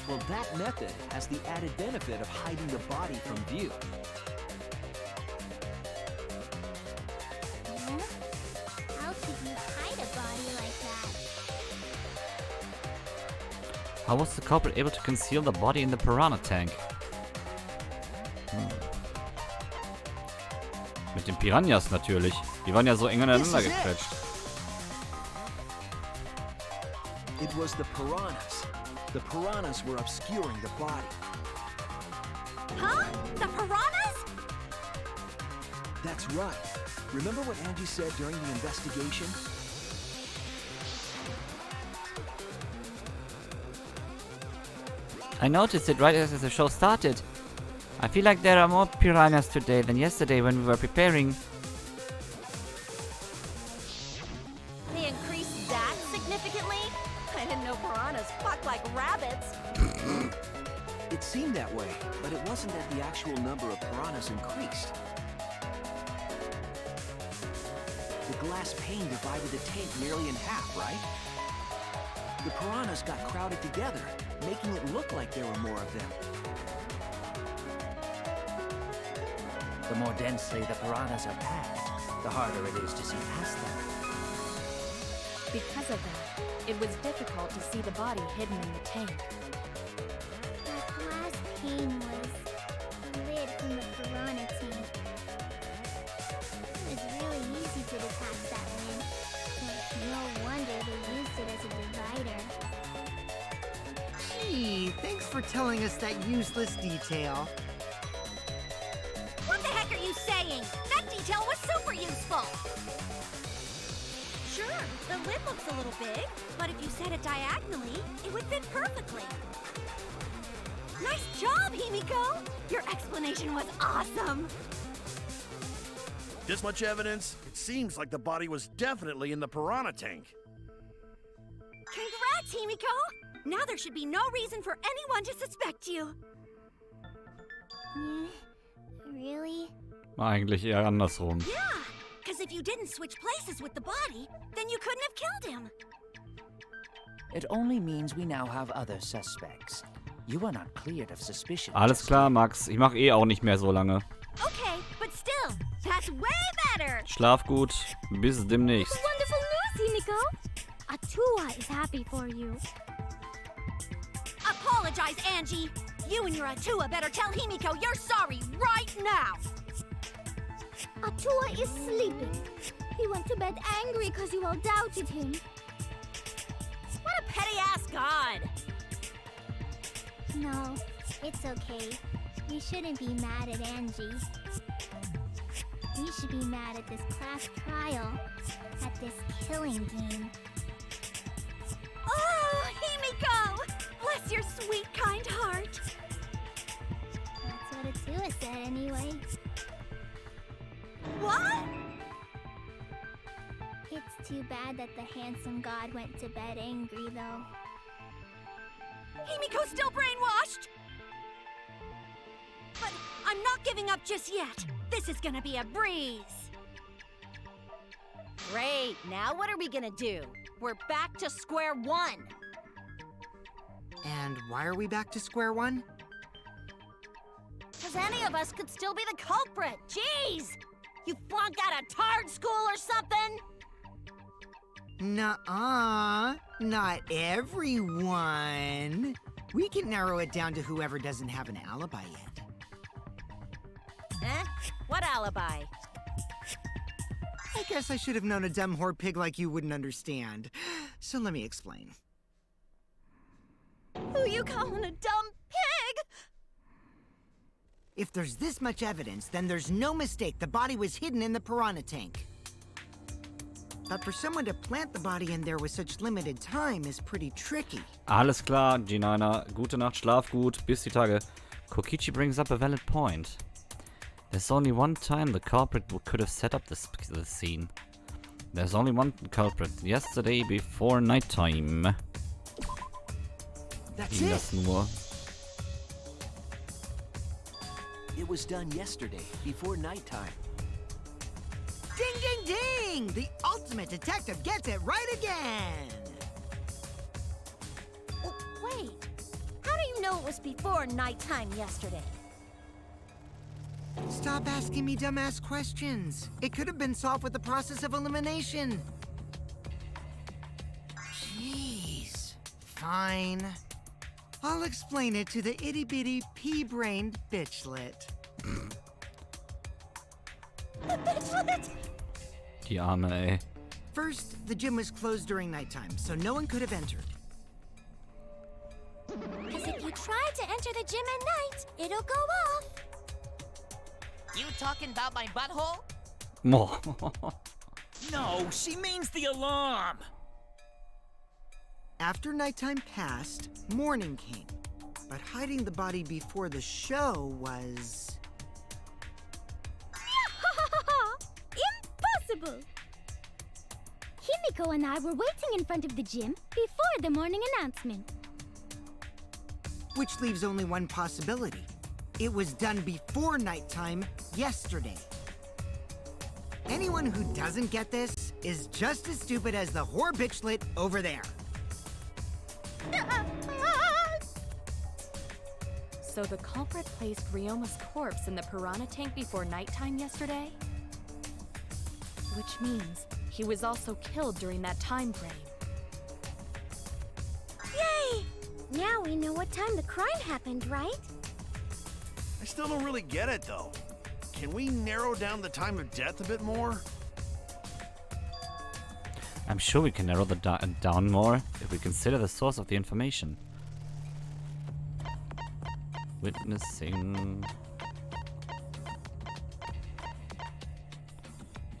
Well, that method has the added benefit of hiding the body from view. How could you hide a body like that? How was the culprit able to conceal the body in the piranha tank? Mit den Piranhas natürlich. Die waren ja so eng aneinander gequetscht. It was the piranhas. The piranhas were obscuring the body. Huh? The piranhas? That's right. Remember what Angie said during the investigation? I noticed it right as the show started. I feel like there are more piranhas today than yesterday when we were preparing. They increased that significantly? I didn't know piranhas fuck like rabbits. It seemed that way, but it wasn't that the actual number of piranhas increased. The glass pane divided the tank nearly in half, right? The piranhas got crowded together, making it look like there were more of them. The more densely the piranhas are packed, the harder it is to see past them. Because of that, it was difficult to see the body hidden in the tank. That glass pane was the lid from the piranha tank. It was really easy to detach that lid. No wonder they used it as a divider. Gee, thanks for telling us that useless detail. What the heck are you saying? That detail was super useful! Sure, the lid looks a little big, but if you set it diagonally, it would fit perfectly. Nice job, Himiko! Your explanation was awesome! This much evidence? It seems like the body was definitely in the piranha tank. Congrats, Himiko! Now there should be no reason for anyone to suspect you. Really? Eigentlich eher andersrum. Yeah, because if you didn't switch places with the body, then you couldn't have killed him. It only means we now have other suspects. You are not cleared of suspicion. Alles klar, Max. Ich mache auch nicht mehr so lange. Okay, but still, that's way better! Schlaf gut. Bis demnächst. Wonderful news, Himiko! Atua is happy for you. Apologize, Angie! You and your Atua better tell Himiko you're sorry right now! Atua is sleeping. He went to bed angry because you all doubted him. What a petty-ass god! No, it's okay. We shouldn't be mad at Angie. We should be mad at this class trial, at this killing game. Oh, Himiko! Bless your sweet, kind heart! That's what Atua said anyway. What? It's too bad that the handsome god went to bed angry, though. Himiko's still brainwashed! But I'm not giving up just yet. This is gonna be a breeze. Great, now what are we gonna do? We're back to square one. And why are we back to square one? Because any of us could still be the culprit. Jeez! You flunked out of Tard School or something? Nuh-uh. Not everyone. We can narrow it down to whoever doesn't have an alibi yet. Huh? What alibi? I guess I should have known a dumb whore pig like you wouldn't understand. So let me explain. Who you calling a dumb pig? If there's this much evidence, then there's no mistake the body was hidden in the piranha tank. But for someone to plant the body in there with such limited time is pretty tricky. Alles klar, G9er. Gute Nacht, schlaf gut, bis die Tage. Kokichi brings up a valid point. There's only one time the culprit could have set up this scene. There's only one culprit. Yesterday before nighttime. That's Ging it. das nur. It was done yesterday, before nighttime. Ding, ding, ding! The ultimate detective gets it right again! Oh, wait. How do you know it was before nighttime yesterday? Stop asking me dumbass questions. It could have been solved with the process of elimination. Jeez. Fine. I'll explain it to the itty-bitty pea-brained bitchlet. The bitchlet! Die Arme, ey. First, the gym was closed during nighttime, so no one could have entered. Because if you try to enter the gym at night, it'll go off. You talking about my butthole? No, she means the alarm! After nighttime passed, morning came. But hiding the body before the show was... Impossible! Himiko and I were waiting in front of the gym before the morning announcement. Which leaves only one possibility. It was done before nighttime yesterday. Anyone who doesn't get this is just as stupid as the whore bitchlet over there. So the culprit placed Ryoma's corpse in the piranha tank before nighttime yesterday? Which means he was also killed during that time frame. Yay! Now we know what time the crime happened, right? I still don't really get it, though. Can we narrow down the time of death a bit more? I'm sure we can narrow the down more if we consider the source of the information. Witnessing.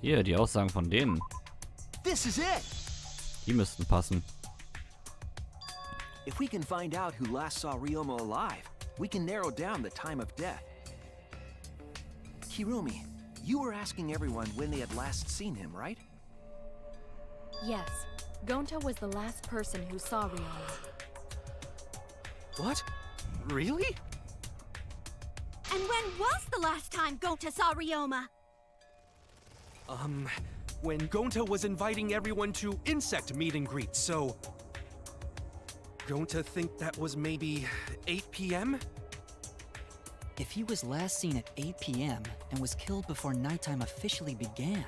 Hier, die Aussagen von denen. This is it! Die müssten passen. If we can find out who last saw Ryoma alive, we can narrow down the time of death. Kirumi, you were asking everyone when they had last seen him, right? Yes, Gonta was the last person who saw Ryoma. What? Really? And when was the last time Gonta saw Ryoma? When Gonta was inviting everyone to insect meet and greet, so... Gonta think that was maybe 8 p.m.? If he was last seen at 8 p.m. and was killed before nighttime officially began,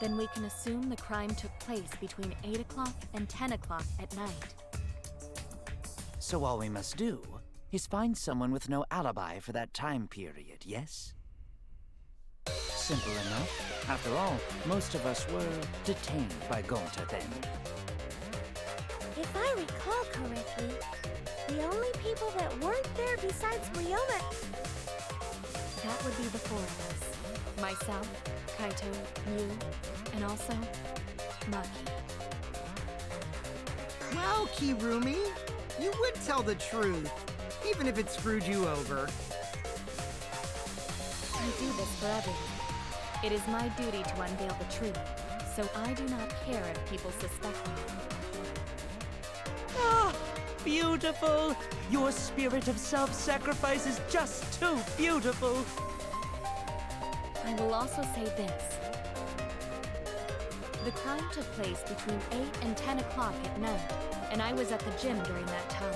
Then we can assume the crime took place between 8 o'clock and 10 o'clock at night. So all we must do is find someone with no alibi for that time period, yes? Simple enough. After all, most of us were detained by Gonta then. If I recall correctly, the only people that weren't there besides Ryoma... That would be the four of us. Myself, Kaito, you, and also Maki. Well, Kirumi, you would tell the truth, even if it screwed you over. I do this for everyone. It is my duty to unveil the truth, so I do not care if people suspect me. Ah, beautiful! Your spirit of self-sacrifice is just too beautiful! I will also say this. The crime took place between 8 and 10 o'clock at night, and I was at the gym during that time.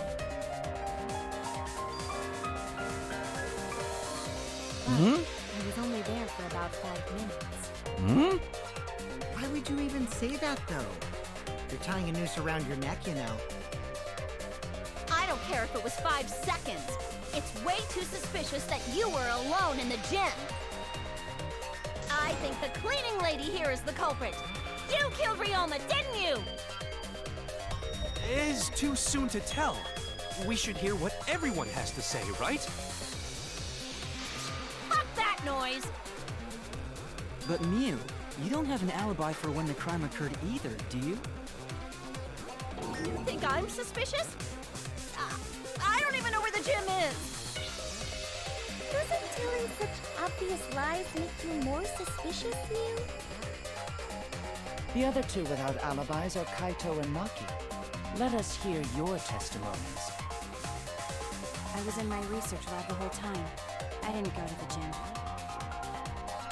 But I was only there for about 5 minutes. Why would you even say that, though? You're tying a noose around your neck, you know. I don't care if it was 5 seconds. It's way too suspicious that you were alone in the gym. I think the cleaning lady here is the culprit. You killed Ryoma, didn't you? It's too soon to tell. We should hear what everyone has to say, right? Fuck that noise! But Miu, you don't have an alibi for when the crime occurred either, do you? You think I'm suspicious? I don't even know where the gym is. Doesn't telling such obvious lies make you more suspicious, Miu? The other two without alibis are Kaito and Maki. Let us hear your testimonies. I was in my research lab the whole time. I didn't go to the gym.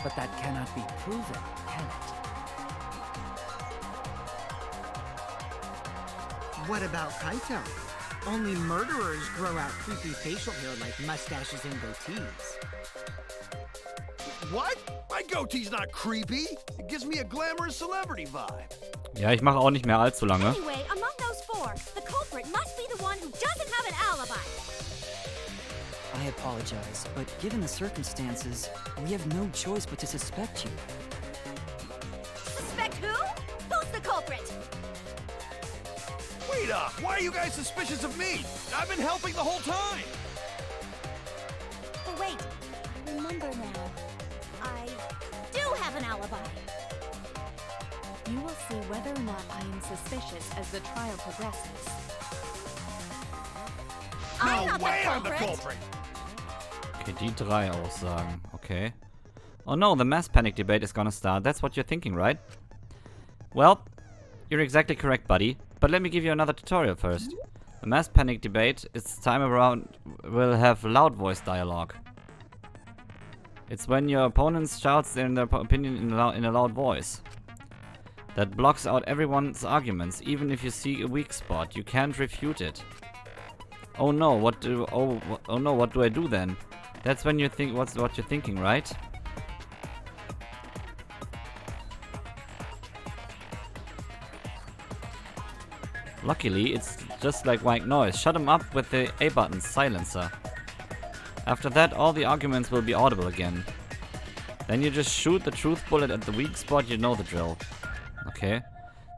But that cannot be proven, can it? What about Kaito? Only murderers grow out creepy facial hair like mustaches and goatees. What? My goatee's not creepy. It gives me a glamorous celebrity vibe. Ja, ich mache auch nicht mehr allzu lange. Anyway, among those 4, the culprit must be the one who doesn't have an alibi. I apologize, but given the circumstances, we have no choice but to suspect you. Suspect who? Who's the culprit? Wait up! Why are you guys suspicious of me? I've been helping the whole time! Oh, wait. I remember now. I do have an alibi. You will see whether or not I am suspicious as the trial progresses. I'm not way the I'm the culprit. culprit! Okay, die 3 Aussagen. Okay. Oh no, the mass panic debate is gonna start. That's what you're thinking, right? Well, you're exactly correct, buddy. But let me give you another tutorial first. The mass panic debate, this time around, will have loud voice dialogue. It's when your opponent shouts their opinion in a loud voice. That blocks out everyone's arguments, even if you see a weak spot. You can't refute it. Oh no, what do I do then? That's when you think what you're thinking, right? Luckily, it's just like white noise. Shut him up with the A button silencer. After that, all the arguments will be audible again. Then you just shoot the truth bullet at the weak spot, you know the drill. Okay.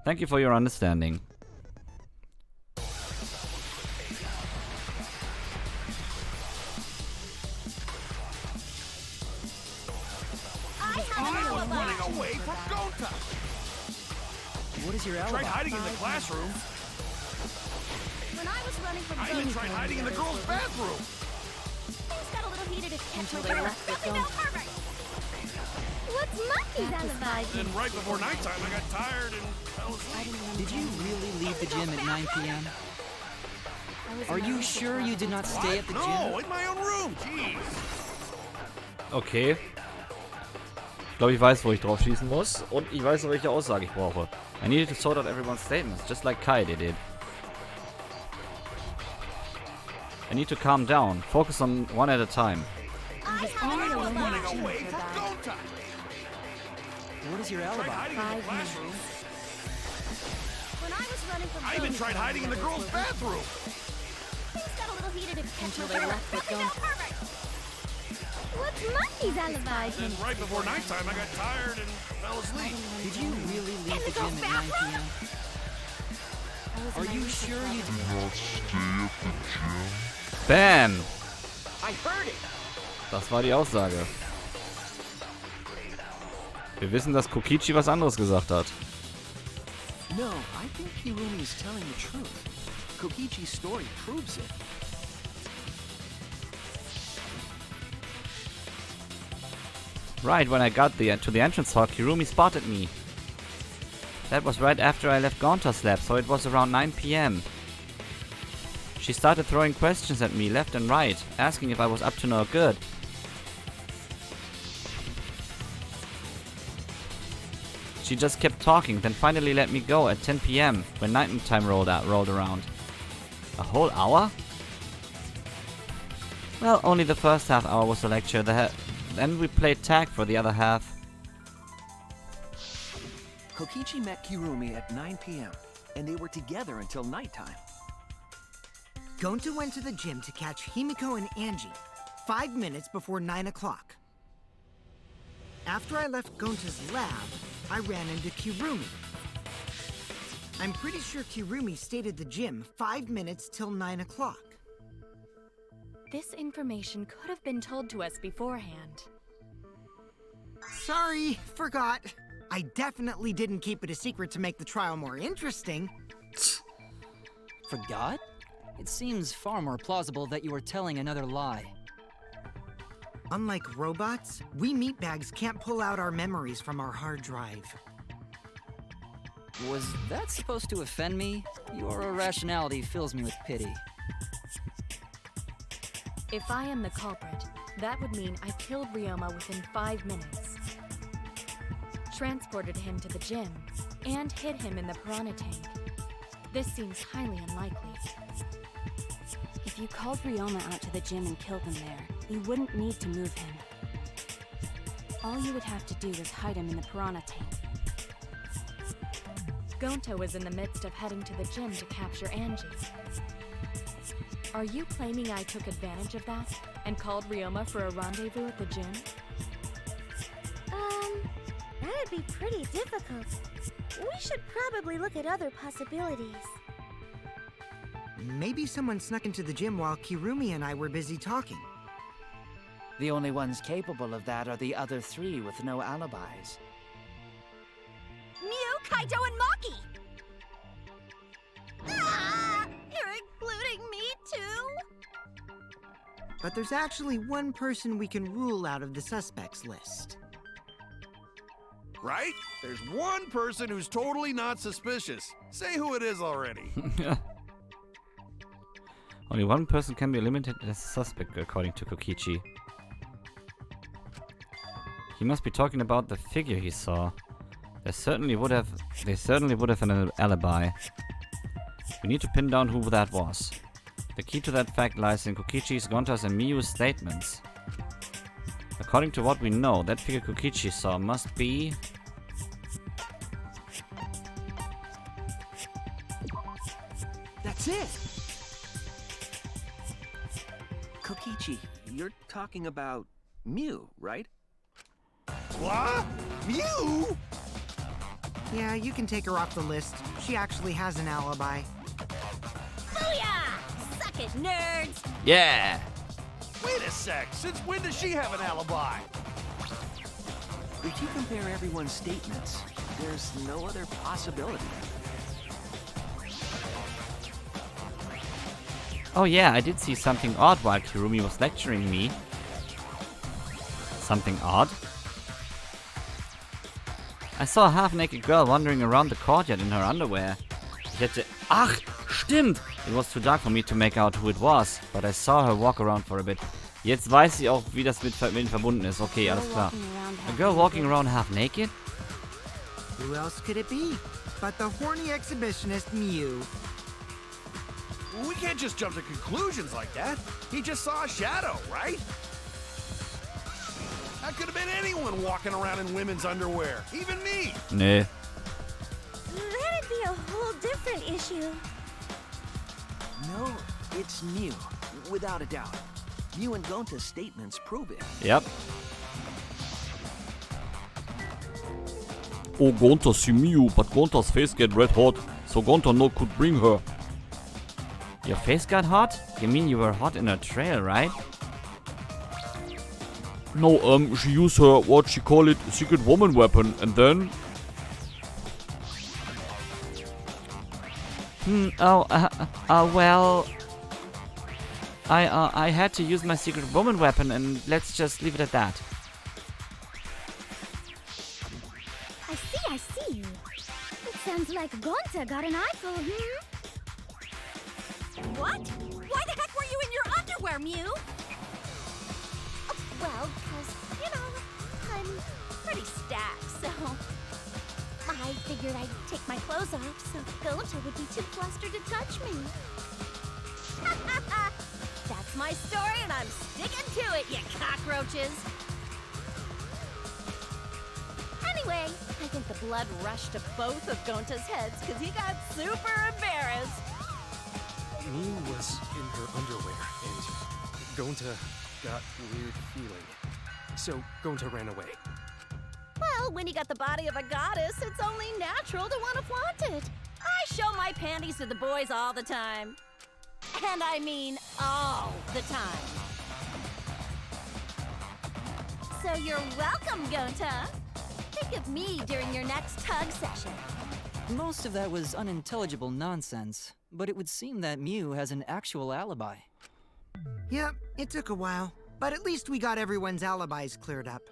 Thank you for your understanding. I have an alibi. Running away from Gonta! What is your Tried alibi? hiding in the classroom. When I was running from I even tried hiding in the girls' bathroom. Things got a little heated at Until they left the Nothing film. felt perfect. What's Maki's alibi? Then right before nighttime, I got tired and fell asleep. Did you really leave the gym at 9 p.m.? Are you sure you did not stay at the gym? No, in my own room. Jeez. Okay. Ich glaube, ich weiß, wo ich drauf schießen muss. Und ich weiß, welche Aussage ich brauche. I needed to sort out everyone's statements, just like Kai did. I need to calm down. Focus on one at a time. I have an alibi. Running away from Gonta. What is your Tried alibi? hiding in the classroom. When I was running from I even tried hiding in the girls' bathroom. Things got a little heated at Until they left the Nothing film. felt perfect. What's Maki's alibi? Then right before nighttime, I got tired and fell asleep. Did you really leave the gym at 9 p.m.? Are you sure you did not stay at the gym? Bam! I heard it! Das war die Aussage. Wir wissen, dass Kokichi was anderes gesagt hat. No, I think Hirumi is telling the truth. Kokichi's story proves it. Right when I got to the entrance hall, Kirumi spotted me. That was right after I left Gonta's lab, so it was around 9 p.m. She started throwing questions at me left and right, asking if I was up to no good. She just kept talking, then finally let me go at 10 p.m. when night time rolled around. A whole hour? Well, only the first half hour was the lecture. Then we played tag for the other half. Kokichi met Kirumi at 9 p.m., and they were together until nighttime. Gonta went to the gym to catch Himiko and Angie 5 minutes before 9 o'clock. After I left Gonta's lab, I ran into Kirumi. I'm pretty sure Kirumi stayed at the gym 5 minutes till 9 o'clock. This information could have been told to us beforehand. Sorry, forgot. I definitely didn't keep it a secret to make the trial more interesting. Forgot? It seems far more plausible that you were telling another lie. Unlike robots, we meatbags can't pull out our memories from our hard drive. Was that supposed to offend me? Your irrationality fills me with pity. If I am the culprit, that would mean I killed Ryoma within 5 minutes, transported him to the gym, and hid him in the piranha tank. This seems highly unlikely. If you called Ryoma out to the gym and killed him there, you wouldn't need to move him. All you would have to do is hide him in the piranha tank. Gonta was in the midst of heading to the gym to capture Angie. Are you claiming I took advantage of that and called Ryoma for a rendezvous at the gym? That'd be pretty difficult. We should probably look at other possibilities. Maybe someone snuck into the gym while Kirumi and I were busy talking. The only ones capable of that are the other 3 with no alibis. Mew, Kaido, and Maki! Ah! You're including me too? But there's actually one person we can rule out of the suspects list. Right? There's one person who's totally not suspicious. Say who it is already. Only one person can be eliminated as a suspect, according to Kokichi. He must be talking about the figure he saw. They certainly would have an alibi. We need to pin down who that was. The key to that fact lies in Kokichi's, Gonta's, and Miyu's statements. According to what we know, that figure Kokichi saw must be... That's it! Kokichi, you're talking about Mew, right? What? Mew? Yeah, you can take her off the list. She actually has an alibi. Booyah! Suck it, nerds! Yeah! Wait a sec. Since when does she have an alibi? If you compare everyone's statements, there's no other possibility. Oh yeah, I did see something odd while Kirumi was lecturing me. Something odd? I saw a half-naked girl wandering around the courtyard in her underwear. Ach, stimmt! It was too dark for me to make out who it was, but I saw her walk around for a bit. Jetzt weiß ich auch, wie das mit verbunden ist. Okay, alles klar. A girl walking around half-naked? Who else could it be but the horny exhibitionist Mew? We can't just jump to conclusions like that. He just saw a shadow, right? That could have been anyone walking around in women's underwear. Even me. Nee. That'd be a whole different issue. No, it's Mew, without a doubt. Mew and Gonta's statements prove it. Yep. Oh, Gonta see Mew, but Gonta's face get red hot, so Gonta no could bring her. Your face got hot? You mean you were hot in her trail, right? No, she used her, what she call it, secret woman weapon, and then... Well... I had to use my secret woman weapon, and let's just leave it at that. I see. It sounds like Gonta got an eyeful, What? Why the heck were you in your underwear, Mew? Well, because, I'm Pretty stacked, so... I figured I'd take my clothes off so Gonta would be too flustered to touch me. That's my story, and I'm sticking to it, you cockroaches! Anyway, I think the blood rushed to both of Gonta's heads because he got super embarrassed. Mew was in her underwear, and Gonta got weird feeling. So Gonta ran away. Well, when you got the body of a goddess, it's only natural to want to flaunt it. I show my panties to the boys all the time. And I mean all the time. So you're welcome, Gonta. Think of me during your next tug session. Most of that was unintelligible nonsense, but it would seem that Mew has an actual alibi. Yep, it took a while, but at least we got everyone's alibis cleared up.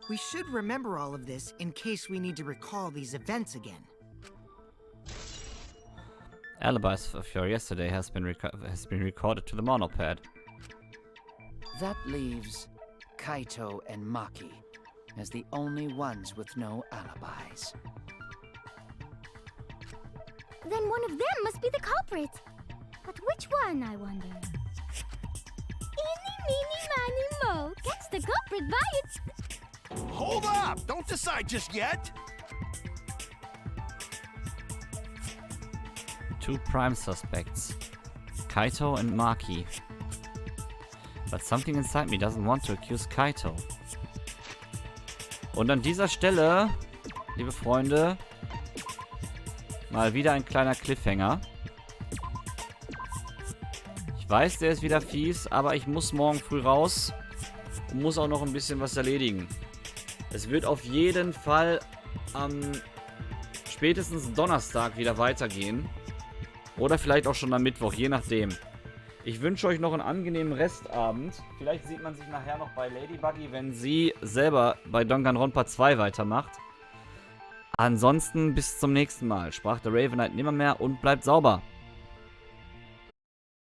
We should remember all of this in case we need to recall these events again. Alibis of your yesterday has been recorded to the monopad. That leaves Kaito and Maki as the only ones with no alibis. Then one of them must be the culprit. But which one, I wonder? Eeny, meeny, miny, mo. Catch the culprit by its... Hold up! Don't decide just yet! Two prime suspects, Kaito and Maki. But something inside me doesn't want to accuse Kaito. Und an dieser Stelle, liebe Freunde, mal wieder ein kleiner Cliffhanger. Ich weiß, der ist wieder fies, aber ich muss morgen früh raus und muss auch noch ein bisschen was erledigen. Es wird auf jeden Fall am spätestens Donnerstag wieder weitergehen. Oder vielleicht auch schon am Mittwoch, je nachdem. Ich wünsche euch noch einen angenehmen Restabend. Vielleicht sieht man sich nachher noch bei Ladybuggy, wenn sie selber bei Danganronpa 2 weitermacht. Ansonsten bis zum nächsten Mal. Sprach der Ravenite nimmermehr und bleibt sauber.